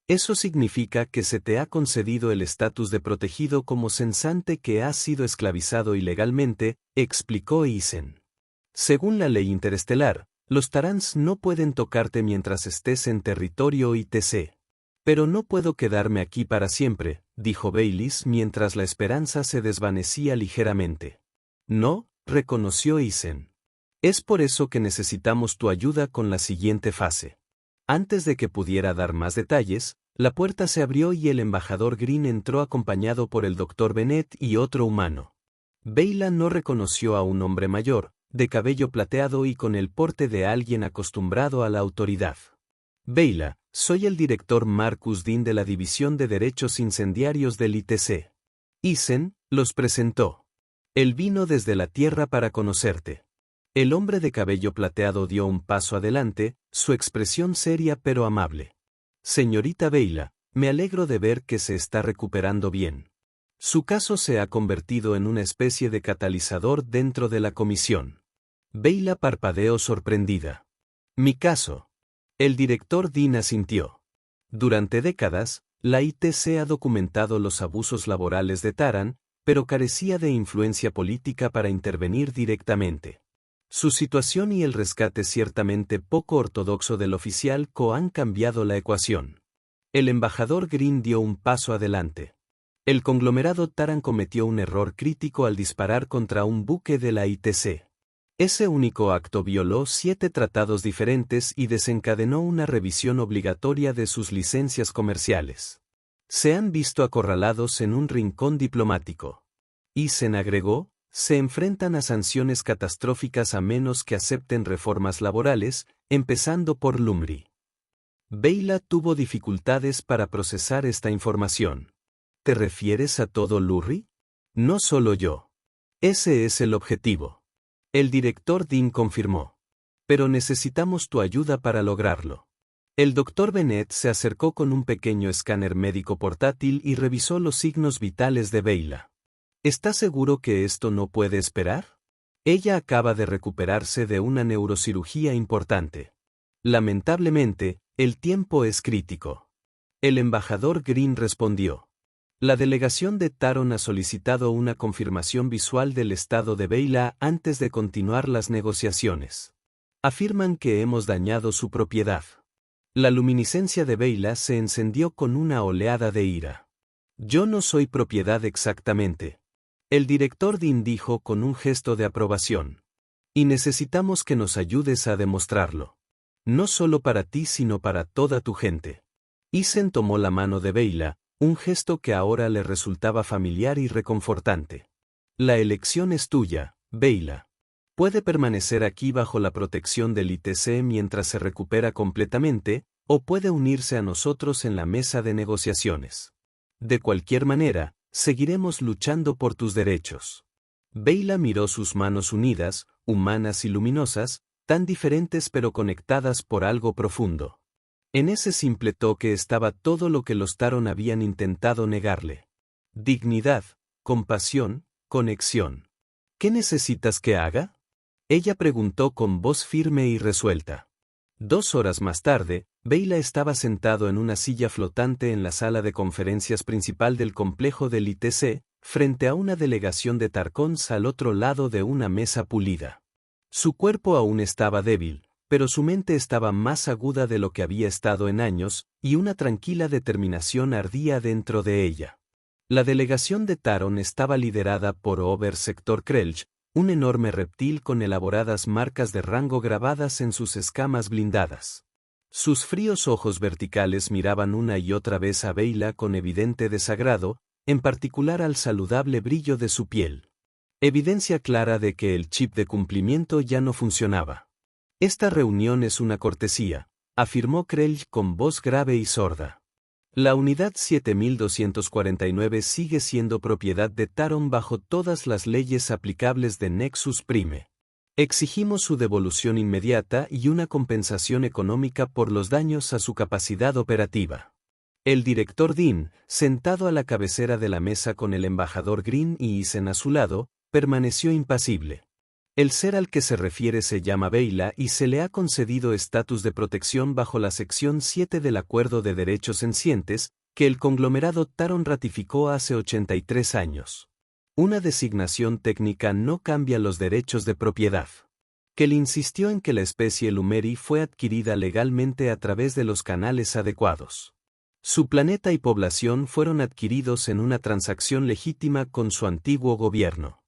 Eso significa que se te ha concedido el estatus de protegido como censante que has sido esclavizado ilegalmente, explicó Isen. Según la ley interestelar, los Tarants no pueden tocarte mientras estés en territorio ITC. Pero no puedo quedarme aquí para siempre, dijo Baylis mientras la esperanza se desvanecía ligeramente. No, reconoció Isen. Es por eso que necesitamos tu ayuda con la siguiente fase. Antes de que pudiera dar más detalles, la puerta se abrió y el embajador Green entró acompañado por el Dr. Bennett y otro humano. Beyla no reconoció a un hombre mayor, de cabello plateado y con el porte de alguien acostumbrado a la autoridad. Beyla, soy el director Marcus Dean de la División de Derechos Incendiarios del ITC. Isen, los presentó. Él vino desde la Tierra para conocerte. El hombre de cabello plateado dio un paso adelante, su expresión seria pero amable. Señorita Beyla, me alegro de ver que se está recuperando bien. Su caso se ha convertido en una especie de catalizador dentro de la comisión. Beyla parpadeó sorprendida. Mi caso. El director Dean asintió. Durante décadas, la ITC ha documentado los abusos laborales de Taran, pero carecía de influencia política para intervenir directamente. Su situación y el rescate ciertamente poco ortodoxo del oficial Co han cambiado la ecuación. El embajador Green dio un paso adelante. El conglomerado Taran cometió un error crítico al disparar contra un buque de la ITC. Ese único acto violó 7 tratados diferentes y desencadenó una revisión obligatoria de sus licencias comerciales. Se han visto acorralados en un rincón diplomático. Eisen agregó, se enfrentan a sanciones catastróficas a menos que acepten reformas laborales, empezando por LUMRI. Vejla tuvo dificultades para procesar esta información. ¿Te refieres a todo LURI? No solo yo. Ese es el objetivo. El director Dean confirmó. Pero necesitamos tu ayuda para lograrlo. El doctor Bennett se acercó con un pequeño escáner médico portátil y revisó los signos vitales de Vejla. ¿Estás seguro que esto no puede esperar? Ella acaba de recuperarse de una neurocirugía importante. Lamentablemente, el tiempo es crítico. El embajador Green respondió. La delegación de Taran ha solicitado una confirmación visual del estado de Vejla antes de continuar las negociaciones. Afirman que hemos dañado su propiedad. La luminiscencia de Vejla se encendió con una oleada de ira. Yo no soy propiedad exactamente. El director Dean dijo con un gesto de aprobación. Y necesitamos que nos ayudes a demostrarlo. No solo para ti sino para toda tu gente. Eisen tomó la mano de Vejla, un gesto que ahora le resultaba familiar y reconfortante. La elección es tuya, Vejla. Puede permanecer aquí bajo la protección del ITC mientras se recupera completamente, o puede unirse a nosotros en la mesa de negociaciones. De cualquier manera, seguiremos luchando por tus derechos. Vejla miró sus manos unidas, humanas y luminosas, tan diferentes pero conectadas por algo profundo. En ese simple toque estaba todo lo que los Taran habían intentado negarle. Dignidad, compasión, conexión. ¿Qué necesitas que haga? Ella preguntó con voz firme y resuelta. 2 horas más tarde, Vejla estaba sentado en una silla flotante en la sala de conferencias principal del complejo del ITC, frente a una delegación de Tarkons al otro lado de una mesa pulida. Su cuerpo aún estaba débil, pero su mente estaba más aguda de lo que había estado en años, y una tranquila determinación ardía dentro de ella. La delegación de Taran estaba liderada por Obersector Krelch, un enorme reptil con elaboradas marcas de rango grabadas en sus escamas blindadas. Sus fríos ojos verticales miraban una y otra vez a Vejla con evidente desagrado, en particular al saludable brillo de su piel. Evidencia clara de que el chip de cumplimiento ya no funcionaba. Esta reunión es una cortesía, afirmó Krelch con voz grave y sorda. La unidad 7249 sigue siendo propiedad de Taran bajo todas las leyes aplicables de Nexus Prime. Exigimos su devolución inmediata y una compensación económica por los daños a su capacidad operativa. El director Dean, sentado a la cabecera de la mesa con el embajador Green y Eisen a su lado, permaneció impasible. El ser al que se refiere se llama Vejla y se le ha concedido estatus de protección bajo la sección 7 del Acuerdo de Derechos Sencientes, que el conglomerado Taran ratificó hace 83 años. Una designación técnica no cambia los derechos de propiedad. Kell insistió en que la especie Lumeri fue adquirida legalmente a través de los canales adecuados. Su planeta y población fueron adquiridos en una transacción legítima con su antiguo gobierno.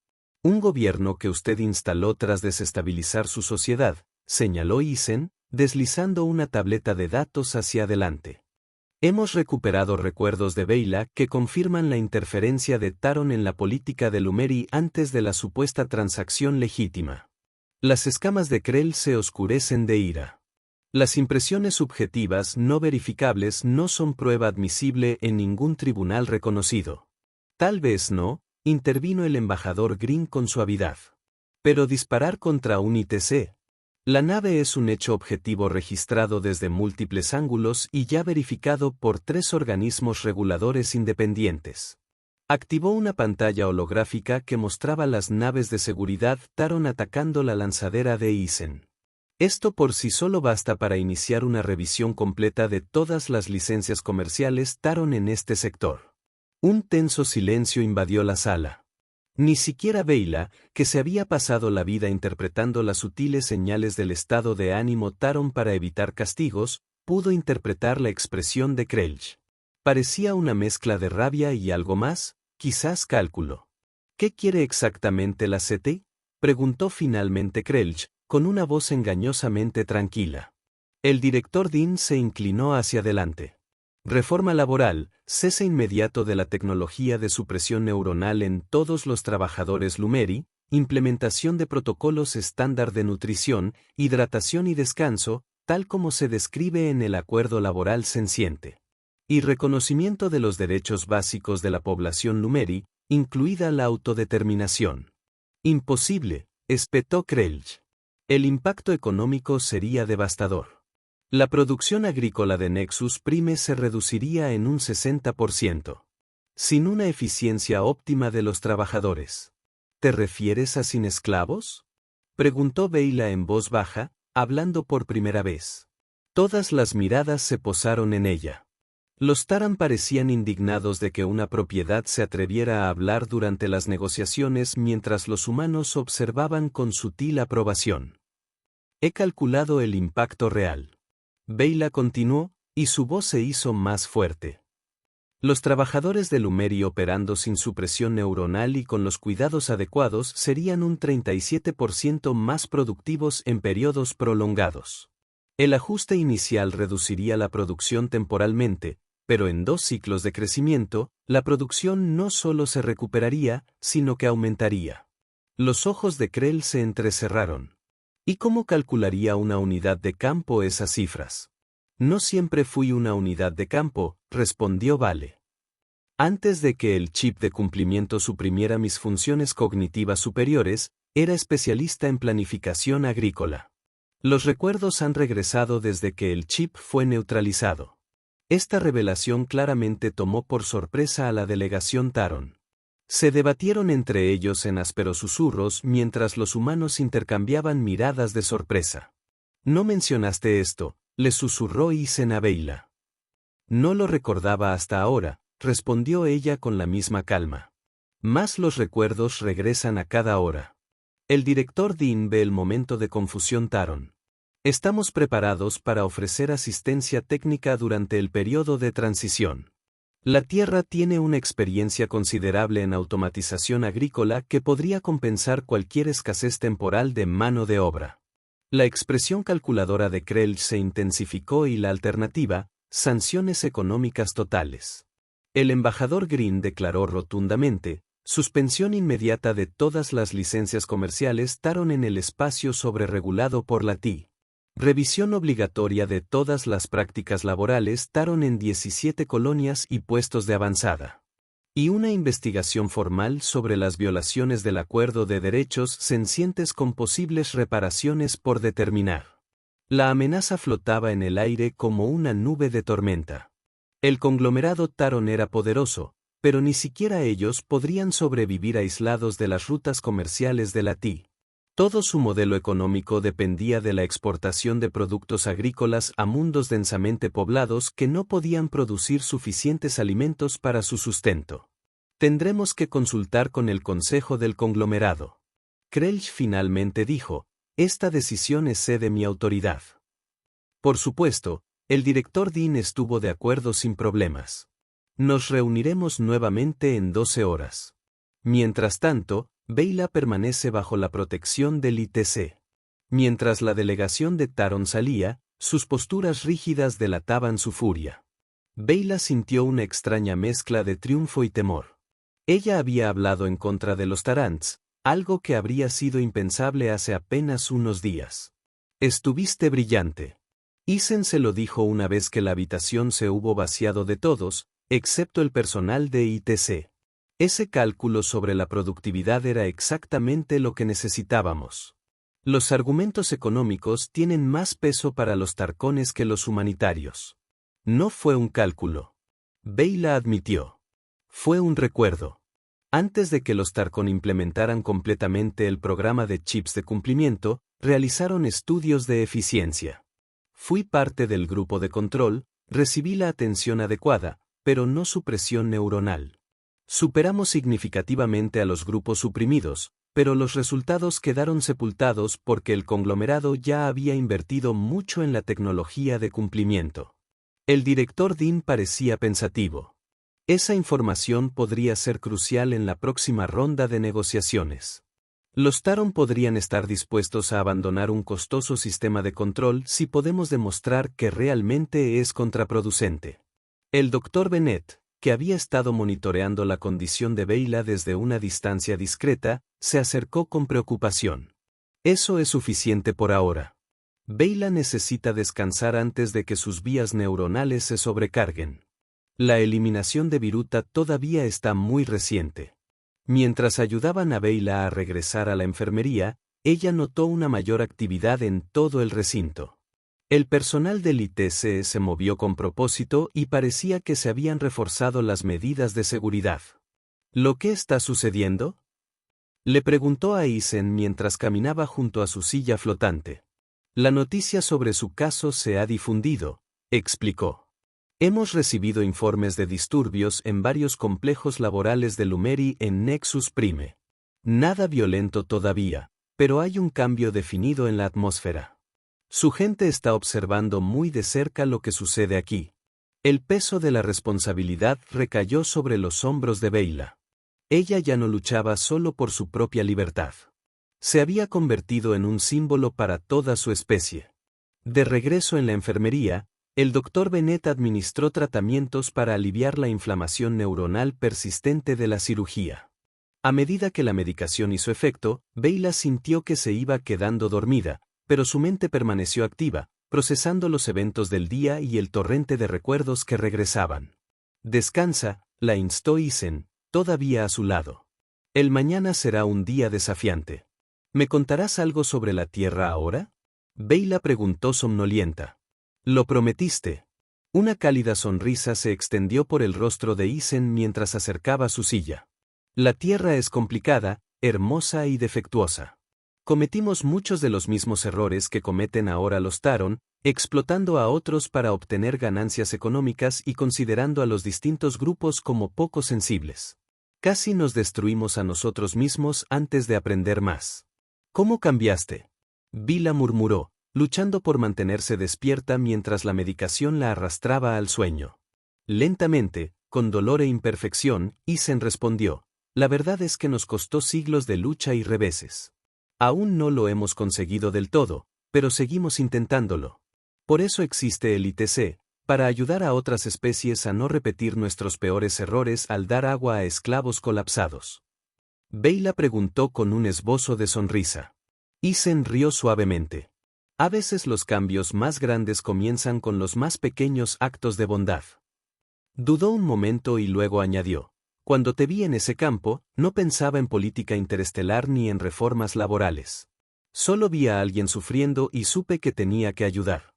Un gobierno que usted instaló tras desestabilizar su sociedad, señaló Eisen, deslizando una tableta de datos hacia adelante. Hemos recuperado recuerdos de Vejla que confirman la interferencia de Taran en la política de Lumeri antes de la supuesta transacción legítima. Las escamas de Krell se oscurecen de ira. Las impresiones subjetivas no verificables no son prueba admisible en ningún tribunal reconocido. Tal vez no, intervino el embajador Green con suavidad. Pero disparar contra un ITC. La nave es un hecho objetivo registrado desde múltiples ángulos y ya verificado por 3 organismos reguladores independientes. Activó una pantalla holográfica que mostraba las naves de seguridad Taran atacando la lanzadera de Eisen. Esto por sí solo basta para iniciar una revisión completa de todas las licencias comerciales Taron en este sector. Un tenso silencio invadió la sala. Ni siquiera Beyla, que se había pasado la vida interpretando las sutiles señales del estado de ánimo Taron para evitar castigos, pudo interpretar la expresión de Krelch. Parecía una mezcla de rabia y algo más, quizás cálculo. ¿Qué quiere exactamente la CT? Preguntó finalmente Krelch, con una voz engañosamente tranquila. El director Dean se inclinó hacia adelante. Reforma laboral, cese inmediato de la tecnología de supresión neuronal en todos los trabajadores Lumeri, implementación de protocolos estándar de nutrición, hidratación y descanso, tal como se describe en el acuerdo laboral senciente. Y reconocimiento de los derechos básicos de la población Lumeri, incluida la autodeterminación. Imposible, espetó Krelch. El impacto económico sería devastador. La producción agrícola de Nexus Prime se reduciría en un 60%. Sin una eficiencia óptima de los trabajadores. ¿Te refieres a sin esclavos? Preguntó Beyla en voz baja, hablando por primera vez. Todas las miradas se posaron en ella. Los Taran parecían indignados de que una propiedad se atreviera a hablar durante las negociaciones mientras los humanos observaban con sutil aprobación. He calculado el impacto real. Beyla continuó, y su voz se hizo más fuerte. Los trabajadores de Lumeri operando sin supresión neuronal y con los cuidados adecuados serían un 37% más productivos en periodos prolongados. El ajuste inicial reduciría la producción temporalmente, pero en 2 ciclos de crecimiento, la producción no solo se recuperaría, sino que aumentaría. Los ojos de Krell se entrecerraron. ¿Y cómo calcularía una unidad de campo esas cifras? No siempre fui una unidad de campo, respondió Vale. Antes de que el chip de cumplimiento suprimiera mis funciones cognitivas superiores, era especialista en planificación agrícola. Los recuerdos han regresado desde que el chip fue neutralizado. Esta revelación claramente tomó por sorpresa a la delegación Taron. Se debatieron entre ellos en ásperos susurros mientras los humanos intercambiaban miradas de sorpresa. «No mencionaste esto», le susurró Isen a Beyla. «No lo recordaba hasta ahora», respondió ella con la misma calma. «Más los recuerdos regresan a cada hora». El director Dean ve el momento de confusión Taron. «Estamos preparados para ofrecer asistencia técnica durante el periodo de transición. La Tierra tiene una experiencia considerable en automatización agrícola que podría compensar cualquier escasez temporal de mano de obra». La expresión calculadora de Krell se intensificó y la alternativa, sanciones económicas totales. El embajador Green declaró rotundamente, suspensión inmediata de todas las licencias comerciales Taron en el espacio sobreregulado por la TI. Revisión obligatoria de todas las prácticas laborales Taron en 17 colonias y puestos de avanzada. Y una investigación formal sobre las violaciones del acuerdo de derechos sencientes con posibles reparaciones por determinar. La amenaza flotaba en el aire como una nube de tormenta. El conglomerado Taron era poderoso, pero ni siquiera ellos podrían sobrevivir aislados de las rutas comerciales de la TI. Todo su modelo económico dependía de la exportación de productos agrícolas a mundos densamente poblados que no podían producir suficientes alimentos para su sustento. Tendremos que consultar con el consejo del conglomerado. Krelch finalmente dijo, esta decisión excede mi autoridad. Por supuesto, el director Dean estuvo de acuerdo sin problemas. Nos reuniremos nuevamente en 12 horas. Mientras tanto, Beyla permanece bajo la protección del ITC. Mientras la delegación de Taron salía, sus posturas rígidas delataban su furia. Beyla sintió una extraña mezcla de triunfo y temor. Ella había hablado en contra de los Tarants, algo que habría sido impensable hace apenas unos días. Estuviste brillante. Isen se lo dijo una vez que la habitación se hubo vaciado de todos, excepto el personal de ITC. Ese cálculo sobre la productividad era exactamente lo que necesitábamos. Los argumentos económicos tienen más peso para los tarcones que los humanitarios. No fue un cálculo. Beyla admitió. Fue un recuerdo. Antes de que los Tarkon implementaran completamente el programa de chips de cumplimiento, realizaron estudios de eficiencia. Fui parte del grupo de control, recibí la atención adecuada, pero no supresión neuronal. Superamos significativamente a los grupos suprimidos, pero los resultados quedaron sepultados porque el conglomerado ya había invertido mucho en la tecnología de cumplimiento. El director Dean parecía pensativo. Esa información podría ser crucial en la próxima ronda de negociaciones. Los Taron podrían estar dispuestos a abandonar un costoso sistema de control si podemos demostrar que realmente es contraproducente. El Dr. Bennett, que había estado monitoreando la condición de Beyla desde una distancia discreta, se acercó con preocupación. Eso es suficiente por ahora. Beyla necesita descansar antes de que sus vías neuronales se sobrecarguen. La eliminación de Viruta todavía está muy reciente. Mientras ayudaban a Beyla a regresar a la enfermería, ella notó una mayor actividad en todo el recinto. El personal del ITC se movió con propósito y parecía que se habían reforzado las medidas de seguridad. ¿Lo que está sucediendo? Le preguntó a Isen mientras caminaba junto a su silla flotante. La noticia sobre su caso se ha difundido, explicó. Hemos recibido informes de disturbios en varios complejos laborales de Lumeri en Nexus Prime. Nada violento todavía, pero hay un cambio definido en la atmósfera. Su gente está observando muy de cerca lo que sucede aquí. El peso de la responsabilidad recayó sobre los hombros de Beyla. Ella ya no luchaba solo por su propia libertad. Se había convertido en un símbolo para toda su especie. De regreso en la enfermería, el Dr. Bennett administró tratamientos para aliviar la inflamación neuronal persistente de la cirugía. A medida que la medicación hizo efecto, Beyla sintió que se iba quedando dormida, pero su mente permaneció activa, procesando los eventos del día y el torrente de recuerdos que regresaban. Descansa, la instó Isen, todavía a su lado. El mañana será un día desafiante. ¿Me contarás algo sobre la Tierra ahora? Beyla preguntó somnolienta. Lo prometiste. Una cálida sonrisa se extendió por el rostro de Isen mientras acercaba su silla. La Tierra es complicada, hermosa y defectuosa. Cometimos muchos de los mismos errores que cometen ahora los Taron, explotando a otros para obtener ganancias económicas y considerando a los distintos grupos como poco sensibles. Casi nos destruimos a nosotros mismos antes de aprender más. ¿Cómo cambiaste? Beyla murmuró, luchando por mantenerse despierta mientras la medicación la arrastraba al sueño. Lentamente, con dolor e imperfección, Isen respondió, la verdad es que nos costó siglos de lucha y reveses. Aún no lo hemos conseguido del todo, pero seguimos intentándolo. Por eso existe el ITC, para ayudar a otras especies a no repetir nuestros peores errores al dar agua a esclavos colapsados. Beyla preguntó con un esbozo de sonrisa. Isen rió suavemente. A veces los cambios más grandes comienzan con los más pequeños actos de bondad. Dudó un momento y luego añadió. Cuando te vi en ese campo, no pensaba en política interestelar ni en reformas laborales. Solo vi a alguien sufriendo y supe que tenía que ayudar.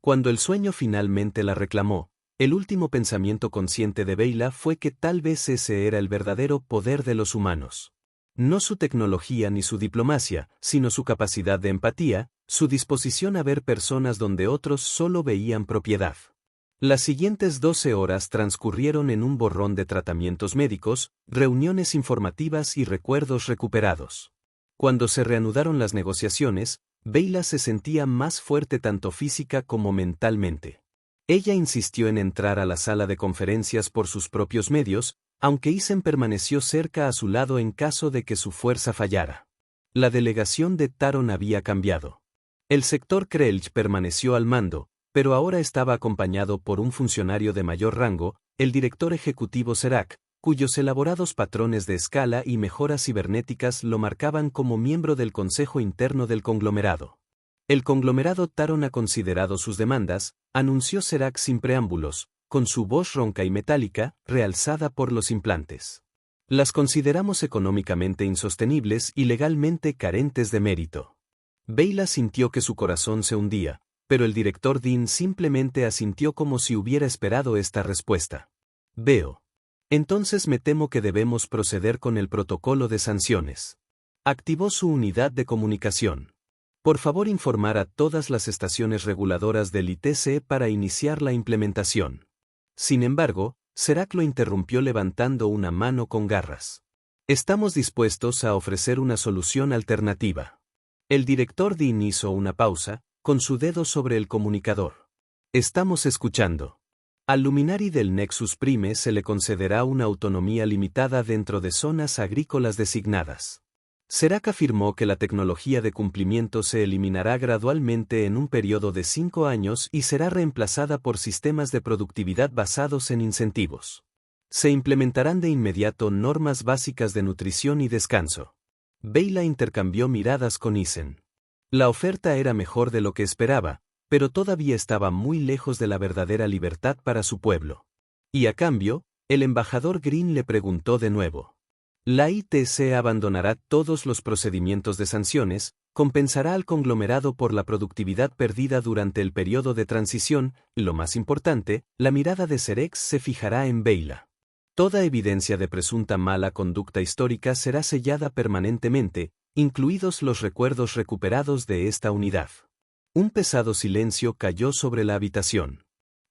Cuando el sueño finalmente la reclamó, el último pensamiento consciente de Beyla fue que tal vez ese era el verdadero poder de los humanos. No su tecnología ni su diplomacia, sino su capacidad de empatía, su disposición a ver personas donde otros solo veían propiedad. Las siguientes 12 horas transcurrieron en un borrón de tratamientos médicos, reuniones informativas y recuerdos recuperados. Cuando se reanudaron las negociaciones, Beyla se sentía más fuerte tanto física como mentalmente. Ella insistió en entrar a la sala de conferencias por sus propios medios, aunque Isen permaneció cerca a su lado en caso de que su fuerza fallara. La delegación de Taron había cambiado. El sector Krelch permaneció al mando, pero ahora estaba acompañado por un funcionario de mayor rango, el director ejecutivo Serac, cuyos elaborados patrones de escala y mejoras cibernéticas lo marcaban como miembro del consejo interno del conglomerado. El conglomerado Taron ha considerado sus demandas, anunció Serac sin preámbulos, con su voz ronca y metálica, realzada por los implantes. Las consideramos económicamente insostenibles y legalmente carentes de mérito. Beyla sintió que su corazón se hundía, pero el director Dean simplemente asintió como si hubiera esperado esta respuesta. Veo. Entonces me temo que debemos proceder con el protocolo de sanciones. Activó su unidad de comunicación. Por favor informar a todas las estaciones reguladoras del ITC para iniciar la implementación. Sin embargo, Serac lo interrumpió levantando una mano con garras. Estamos dispuestos a ofrecer una solución alternativa. El director Dean hizo una pausa, con su dedo sobre el comunicador. Estamos escuchando. Al Luminary del Nexus Prime se le concederá una autonomía limitada dentro de zonas agrícolas designadas. Serac afirmó que la tecnología de cumplimiento se eliminará gradualmente en un periodo de 5 años y será reemplazada por sistemas de productividad basados en incentivos. Se implementarán de inmediato normas básicas de nutrición y descanso. Beyla intercambió miradas con Isen. La oferta era mejor de lo que esperaba, pero todavía estaba muy lejos de la verdadera libertad para su pueblo. Y a cambio, el embajador Green le preguntó de nuevo. La ITC abandonará todos los procedimientos de sanciones, compensará al conglomerado por la productividad perdida durante el periodo de transición, y lo más importante, la mirada de Serac se fijará en Beyla. Toda evidencia de presunta mala conducta histórica será sellada permanentemente, incluidos los recuerdos recuperados de esta unidad. Un pesado silencio cayó sobre la habitación.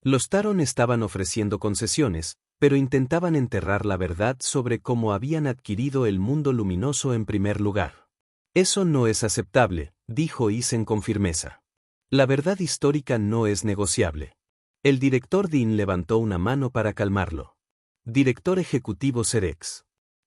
Los Taron estaban ofreciendo concesiones, pero intentaban enterrar la verdad sobre cómo habían adquirido el mundo luminoso en primer lugar. Eso no es aceptable, dijo Isen con firmeza. La verdad histórica no es negociable. El director Dean levantó una mano para calmarlo. Director ejecutivo Serac.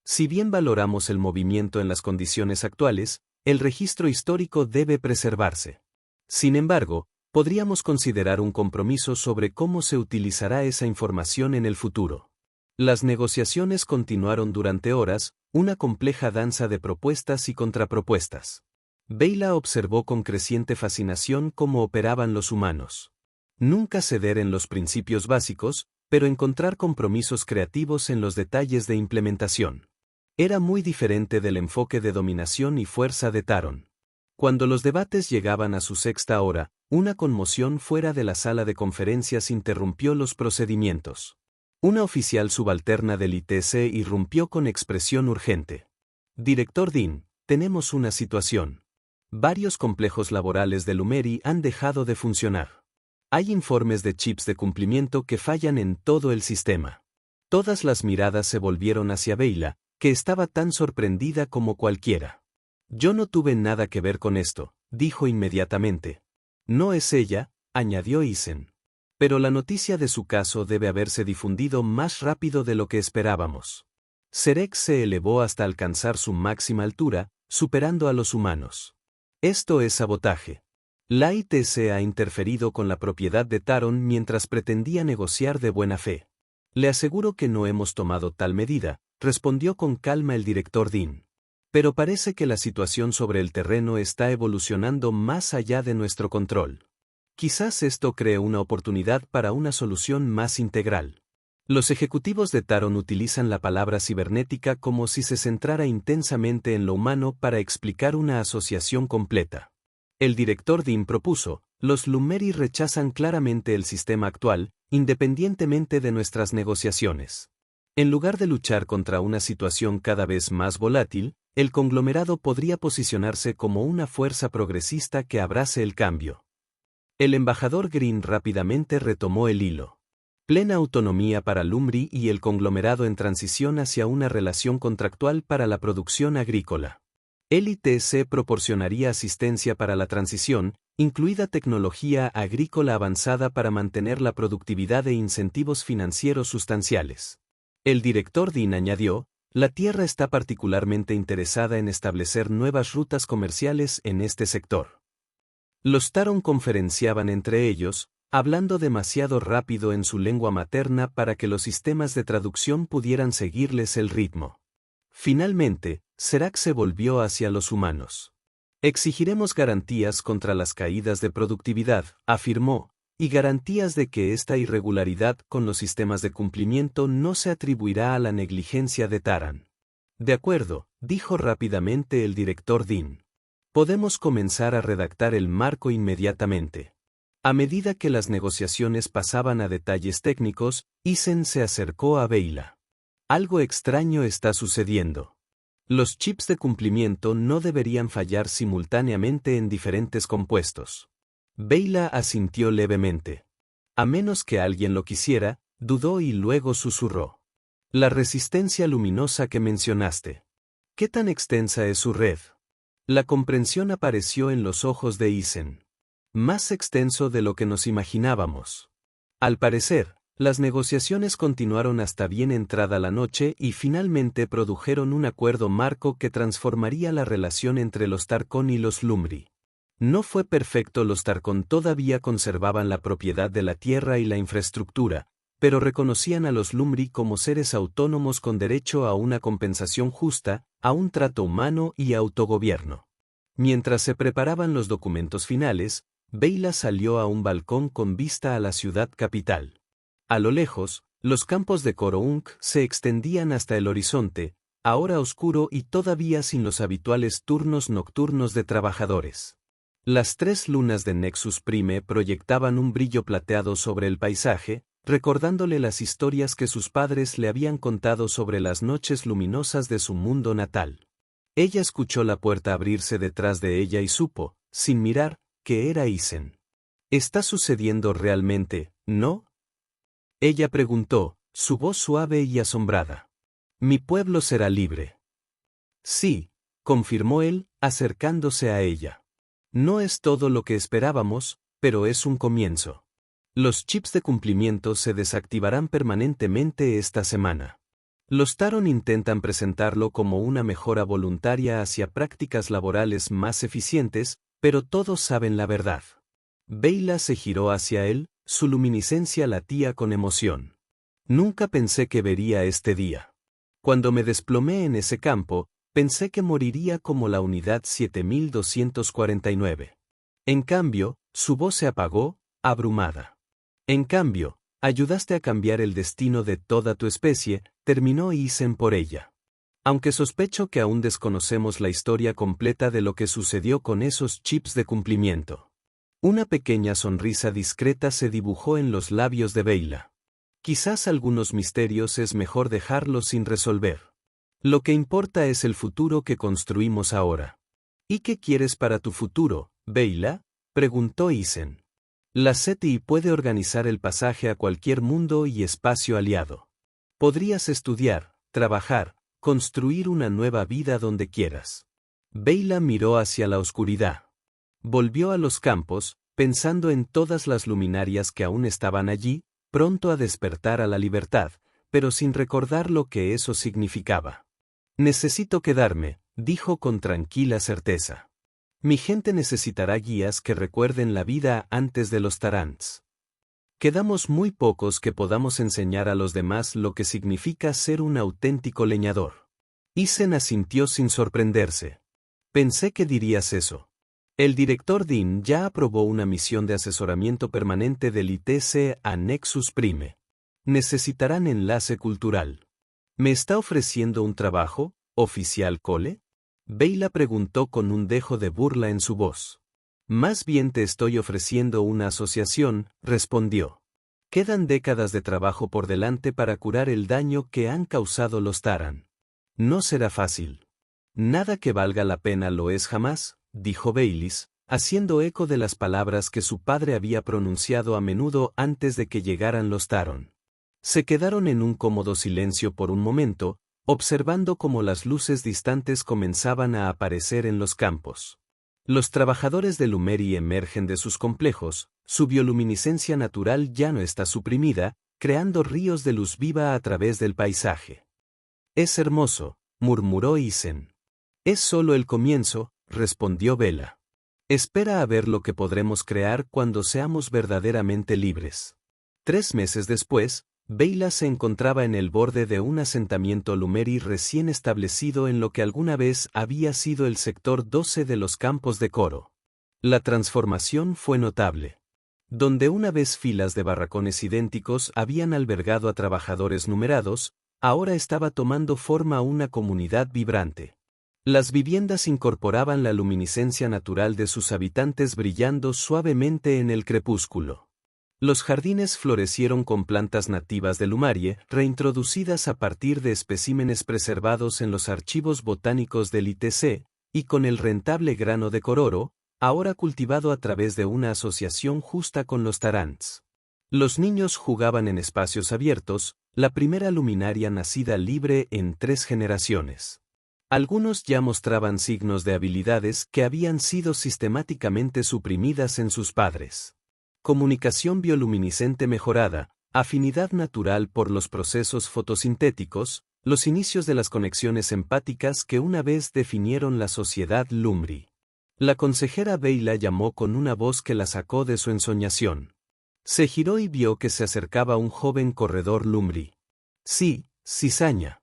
Si bien valoramos el movimiento en las condiciones actuales, el registro histórico debe preservarse. Sin embargo, podríamos considerar un compromiso sobre cómo se utilizará esa información en el futuro. Las negociaciones continuaron durante horas, una compleja danza de propuestas y contrapropuestas. Beyla observó con creciente fascinación cómo operaban los humanos. Nunca ceder en los principios básicos, pero encontrar compromisos creativos en los detalles de implementación. Era muy diferente del enfoque de dominación y fuerza de Taron. Cuando los debates llegaban a su sexta hora, una conmoción fuera de la sala de conferencias interrumpió los procedimientos. Una oficial subalterna del ITC irrumpió con expresión urgente. Director Dean, tenemos una situación. Varios complejos laborales de Lumery han dejado de funcionar. Hay informes de chips de cumplimiento que fallan en todo el sistema. Todas las miradas se volvieron hacia Beyla, que estaba tan sorprendida como cualquiera. Yo no tuve nada que ver con esto, dijo inmediatamente. No es ella, añadió Isen. Pero la noticia de su caso debe haberse difundido más rápido de lo que esperábamos. Serac se elevó hasta alcanzar su máxima altura, superando a los humanos. Esto es sabotaje. La ITC ha interferido con la propiedad de Taron mientras pretendía negociar de buena fe. Le aseguro que no hemos tomado tal medida, respondió con calma el director Dean. Pero parece que la situación sobre el terreno está evolucionando más allá de nuestro control. Quizás esto cree una oportunidad para una solución más integral. Los ejecutivos de Taron utilizan la palabra cibernética como si se centrara intensamente en lo humano para explicar una asociación completa. El director Dean propuso, los Lumery rechazan claramente el sistema actual, independientemente de nuestras negociaciones. En lugar de luchar contra una situación cada vez más volátil, el conglomerado podría posicionarse como una fuerza progresista que abrace el cambio. El embajador Green rápidamente retomó el hilo. Plena autonomía para Lumery y el conglomerado en transición hacia una relación contractual para la producción agrícola. El ITC proporcionaría asistencia para la transición, incluida tecnología agrícola avanzada para mantener la productividad e incentivos financieros sustanciales. El director Dean añadió, la Tierra está particularmente interesada en establecer nuevas rutas comerciales en este sector. Los Taron conferenciaban entre ellos, hablando demasiado rápido en su lengua materna para que los sistemas de traducción pudieran seguirles el ritmo. Finalmente, Serac se volvió hacia los humanos. Exigiremos garantías contra las caídas de productividad, afirmó, y garantías de que esta irregularidad con los sistemas de cumplimiento no se atribuirá a la negligencia de Taran. De acuerdo, dijo rápidamente el director Dean. Podemos comenzar a redactar el marco inmediatamente. A medida que las negociaciones pasaban a detalles técnicos, Isen se acercó a Beyla. Algo extraño está sucediendo. Los chips de cumplimiento no deberían fallar simultáneamente en diferentes compuestos. Beyla asintió levemente. A menos que alguien lo quisiera, dudó y luego susurró. La resistencia luminosa que mencionaste. ¿Qué tan extensa es su red? La comprensión apareció en los ojos de Isen. Más extenso de lo que nos imaginábamos. Al parecer, las negociaciones continuaron hasta bien entrada la noche y finalmente produjeron un acuerdo marco que transformaría la relación entre los Tarkon y los Lumri. No fue perfecto, los Tarkon todavía conservaban la propiedad de la tierra y la infraestructura, pero reconocían a los Lumri como seres autónomos con derecho a una compensación justa, a un trato humano y autogobierno. Mientras se preparaban los documentos finales, Beyla salió a un balcón con vista a la ciudad capital. A lo lejos, los campos de Korounk se extendían hasta el horizonte, ahora oscuro y todavía sin los habituales turnos nocturnos de trabajadores. Las 3 lunas de Nexus Prime proyectaban un brillo plateado sobre el paisaje, recordándole las historias que sus padres le habían contado sobre las noches luminosas de su mundo natal. Ella escuchó la puerta abrirse detrás de ella y supo, sin mirar, que era Isen. ¿Está sucediendo realmente, no? Ella preguntó, su voz suave y asombrada. Mi pueblo será libre. Sí, confirmó él, acercándose a ella. No es todo lo que esperábamos, pero es un comienzo. Los chips de cumplimiento se desactivarán permanentemente esta semana. Los Taron intentan presentarlo como una mejora voluntaria hacia prácticas laborales más eficientes, pero todos saben la verdad. Beyla se giró hacia él, su luminiscencia latía con emoción. Nunca pensé que vería este día. Cuando me desplomé en ese campo, pensé que moriría como la unidad 7249. En cambio, su voz se apagó, abrumada. En cambio, ayudaste a cambiar el destino de toda tu especie, terminó Isen por ella. Aunque sospecho que aún desconocemos la historia completa de lo que sucedió con esos chips de cumplimiento. Una pequeña sonrisa discreta se dibujó en los labios de Beyla. Quizás algunos misterios es mejor dejarlos sin resolver. Lo que importa es el futuro que construimos ahora. ¿Y qué quieres para tu futuro, Beyla?, preguntó Isen. La SETI puede organizar el pasaje a cualquier mundo y espacio aliado. Podrías estudiar, trabajar, construir una nueva vida donde quieras. Beyla miró hacia la oscuridad. Volvió a los campos, pensando en todas las luminarias que aún estaban allí, pronto a despertar a la libertad, pero sin recordar lo que eso significaba. Necesito quedarme, dijo con tranquila certeza. Mi gente necesitará guías que recuerden la vida antes de los Tarants. Quedamos muy pocos que podamos enseñar a los demás lo que significa ser un auténtico leñador. Isen asintió sin sorprenderse. Pensé que dirías eso. El director Dean ya aprobó una misión de asesoramiento permanente del ITC a Nexus Prime. Necesitarán enlace cultural. ¿Me está ofreciendo un trabajo, oficial Cole? Beyla preguntó con un dejo de burla en su voz. Más bien te estoy ofreciendo una asociación, respondió. Quedan décadas de trabajo por delante para curar el daño que han causado los Taran. No será fácil. Nada que valga la pena lo es jamás, dijo Baylis, haciendo eco de las palabras que su padre había pronunciado a menudo antes de que llegaran los Taron. Se quedaron en un cómodo silencio por un momento, observando cómo las luces distantes comenzaban a aparecer en los campos. Los trabajadores de Lumeri emergen de sus complejos, su bioluminiscencia natural ya no está suprimida, creando ríos de luz viva a través del paisaje. Es hermoso, murmuró Isen. Es solo el comienzo, respondió Bella. Espera a ver lo que podremos crear cuando seamos verdaderamente libres. 3 meses después, Beyla se encontraba en el borde de un asentamiento Lumeri recién establecido en lo que alguna vez había sido el sector 12 de los campos de Coro. La transformación fue notable. Donde una vez filas de barracones idénticos habían albergado a trabajadores numerados, ahora estaba tomando forma una comunidad vibrante. Las viviendas incorporaban la luminiscencia natural de sus habitantes brillando suavemente en el crepúsculo. Los jardines florecieron con plantas nativas de Lumarie, reintroducidas a partir de especímenes preservados en los archivos botánicos del ITC, y con el rentable grano de Kororo, ahora cultivado a través de una asociación justa con los Tarants. Los niños jugaban en espacios abiertos, la primera luminaria nacida libre en 3 generaciones. Algunos ya mostraban signos de habilidades que habían sido sistemáticamente suprimidas en sus padres. Comunicación bioluminiscente mejorada, afinidad natural por los procesos fotosintéticos, los inicios de las conexiones empáticas que una vez definieron la sociedad Lumri. La consejera Beyla llamó con una voz que la sacó de su ensoñación. Se giró y vio que se acercaba un joven corredor Lumri. Sí, cizaña.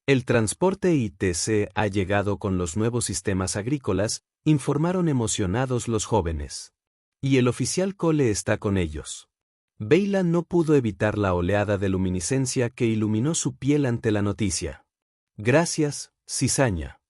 El transporte ITC ha llegado con los nuevos sistemas agrícolas, informaron emocionados los jóvenes. Y el oficial Cole está con ellos. Beyla no pudo evitar la oleada de luminiscencia que iluminó su piel ante la noticia. Gracias, cizaña.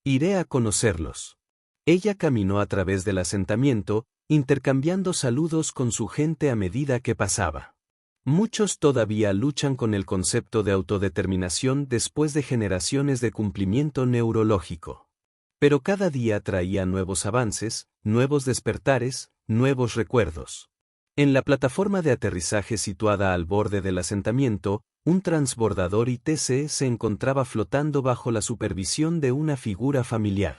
Iré a conocerlos. Ella caminó a través del asentamiento, intercambiando saludos con su gente a medida que pasaba. Muchos todavía luchan con el concepto de autodeterminación después de generaciones de cumplimiento neurológico. Pero cada día traía nuevos avances, nuevos despertares, nuevos recuerdos. En la plataforma de aterrizaje situada al borde del asentamiento, un transbordador ITC se encontraba flotando bajo la supervisión de una figura familiar.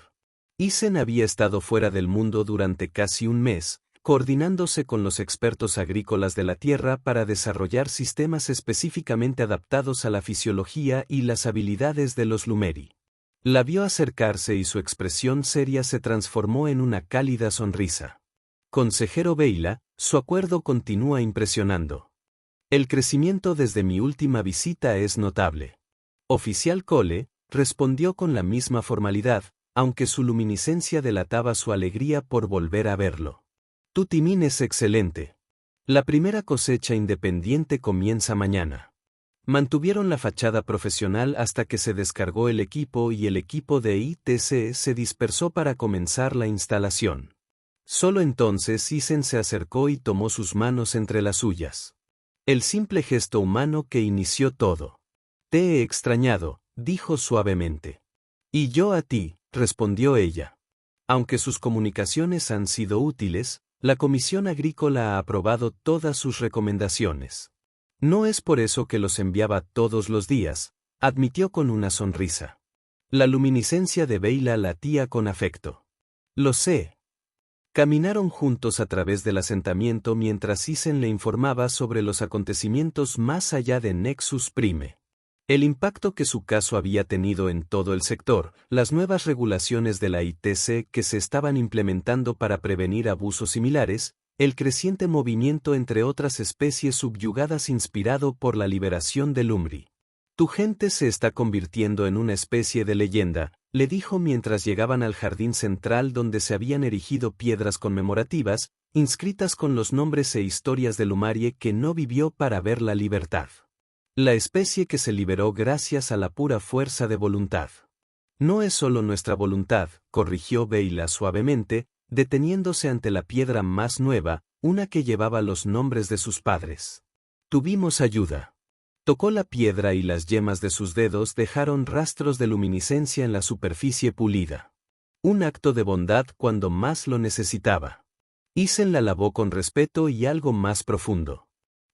Isen había estado fuera del mundo durante casi un mes, coordinándose con los expertos agrícolas de la Tierra para desarrollar sistemas específicamente adaptados a la fisiología y las habilidades de los Lumeri. La vio acercarse y su expresión seria se transformó en una cálida sonrisa. Consejero Beyla, su acuerdo continúa impresionando. El crecimiento desde mi última visita es notable. Oficial Cole, respondió con la misma formalidad, aunque su luminiscencia delataba su alegría por volver a verlo. Tu timín es excelente. La primera cosecha independiente comienza mañana. Mantuvieron la fachada profesional hasta que se descargó el equipo y el equipo de ITC se dispersó para comenzar la instalación. Solo entonces Isen se acercó y tomó sus manos entre las suyas. El simple gesto humano que inició todo. Te he extrañado, dijo suavemente. Y yo a ti, respondió ella. Aunque sus comunicaciones han sido útiles, la Comisión Agrícola ha aprobado todas sus recomendaciones. No es por eso que los enviaba todos los días, admitió con una sonrisa. La luminiscencia de Beyla latía con afecto. Lo sé. Caminaron juntos a través del asentamiento mientras Isen le informaba sobre los acontecimientos más allá de Nexus Prime. El impacto que su caso había tenido en todo el sector, las nuevas regulaciones de la ITC que se estaban implementando para prevenir abusos similares, el creciente movimiento entre otras especies subyugadas inspirado por la liberación del Lumri. Tu gente se está convirtiendo en una especie de leyenda, le dijo mientras llegaban al jardín central donde se habían erigido piedras conmemorativas, inscritas con los nombres e historias de Lumarie que no vivió para ver la libertad. La especie que se liberó gracias a la pura fuerza de voluntad. No es solo nuestra voluntad, corrigió Beyla suavemente, deteniéndose ante la piedra más nueva, una que llevaba los nombres de sus padres. Tuvimos ayuda. Tocó la piedra y las yemas de sus dedos dejaron rastros de luminiscencia en la superficie pulida. Un acto de bondad cuando más lo necesitaba. Isen la lavó con respeto y algo más profundo.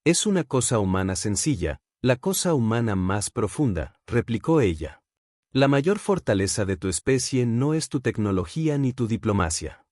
Es una cosa humana sencilla, la cosa humana más profunda, replicó ella. La mayor fortaleza de tu especie no es tu tecnología ni tu diplomacia.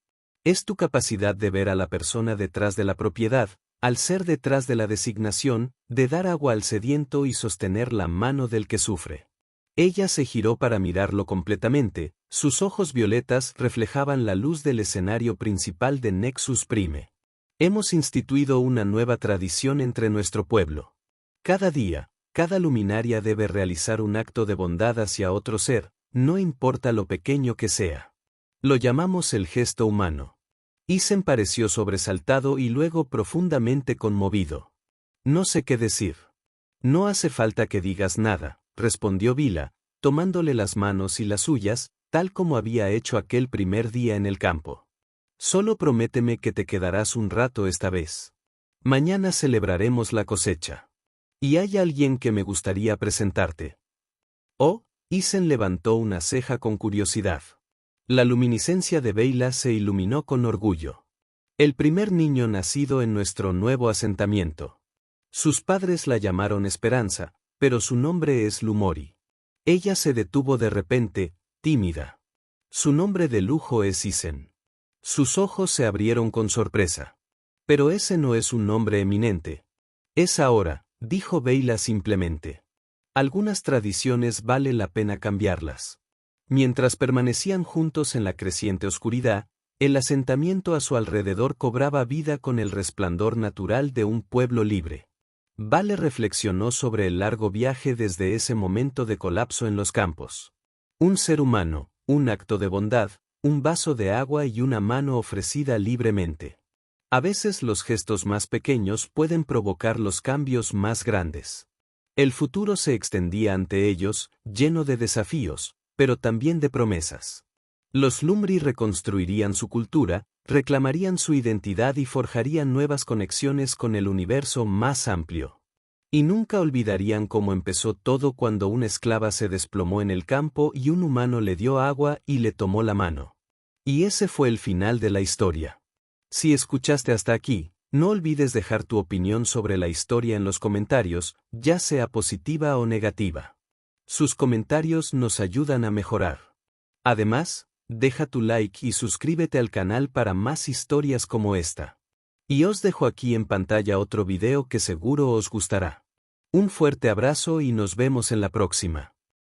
Es tu capacidad de ver a la persona detrás de la propiedad, al ser detrás de la designación, de dar agua al sediento y sostener la mano del que sufre. Ella se giró para mirarlo completamente, sus ojos violetas reflejaban la luz del escenario principal de Nexus Prime. Hemos instituido una nueva tradición entre nuestro pueblo. Cada día, cada luminaria debe realizar un acto de bondad hacia otro ser, no importa lo pequeño que sea. Lo llamamos el gesto humano. Isen pareció sobresaltado y luego profundamente conmovido. No sé qué decir. No hace falta que digas nada, respondió Beyla, tomándole las manos y las suyas, tal como había hecho aquel primer día en el campo. Solo prométeme que te quedarás un rato esta vez. Mañana celebraremos la cosecha. Y hay alguien que me gustaría presentarte. Oh, Isen levantó una ceja con curiosidad. La luminiscencia de Beyla se iluminó con orgullo. El primer niño nacido en nuestro nuevo asentamiento. Sus padres la llamaron Esperanza, pero su nombre es Lumori. Ella se detuvo de repente, tímida. Su nombre de lujo es Isen. Sus ojos se abrieron con sorpresa. Pero ese no es un nombre eminente. Es ahora, dijo Beyla simplemente. Algunas tradiciones vale la pena cambiarlas. Mientras permanecían juntos en la creciente oscuridad, el asentamiento a su alrededor cobraba vida con el resplandor natural de un pueblo libre. Vale reflexionó sobre el largo viaje desde ese momento de colapso en los campos. Un ser humano, un acto de bondad, un vaso de agua y una mano ofrecida libremente. A veces los gestos más pequeños pueden provocar los cambios más grandes. El futuro se extendía ante ellos, lleno de desafíos, pero también de promesas. Los Lumri reconstruirían su cultura, reclamarían su identidad y forjarían nuevas conexiones con el universo más amplio. Y nunca olvidarían cómo empezó todo cuando una esclava se desplomó en el campo y un humano le dio agua y le tomó la mano. Y ese fue el final de la historia. Si escuchaste hasta aquí, no olvides dejar tu opinión sobre la historia en los comentarios, ya sea positiva o negativa. Sus comentarios nos ayudan a mejorar. Además, deja tu like y suscríbete al canal para más historias como esta. Y os dejo aquí en pantalla otro video que seguro os gustará. Un fuerte abrazo y nos vemos en la próxima.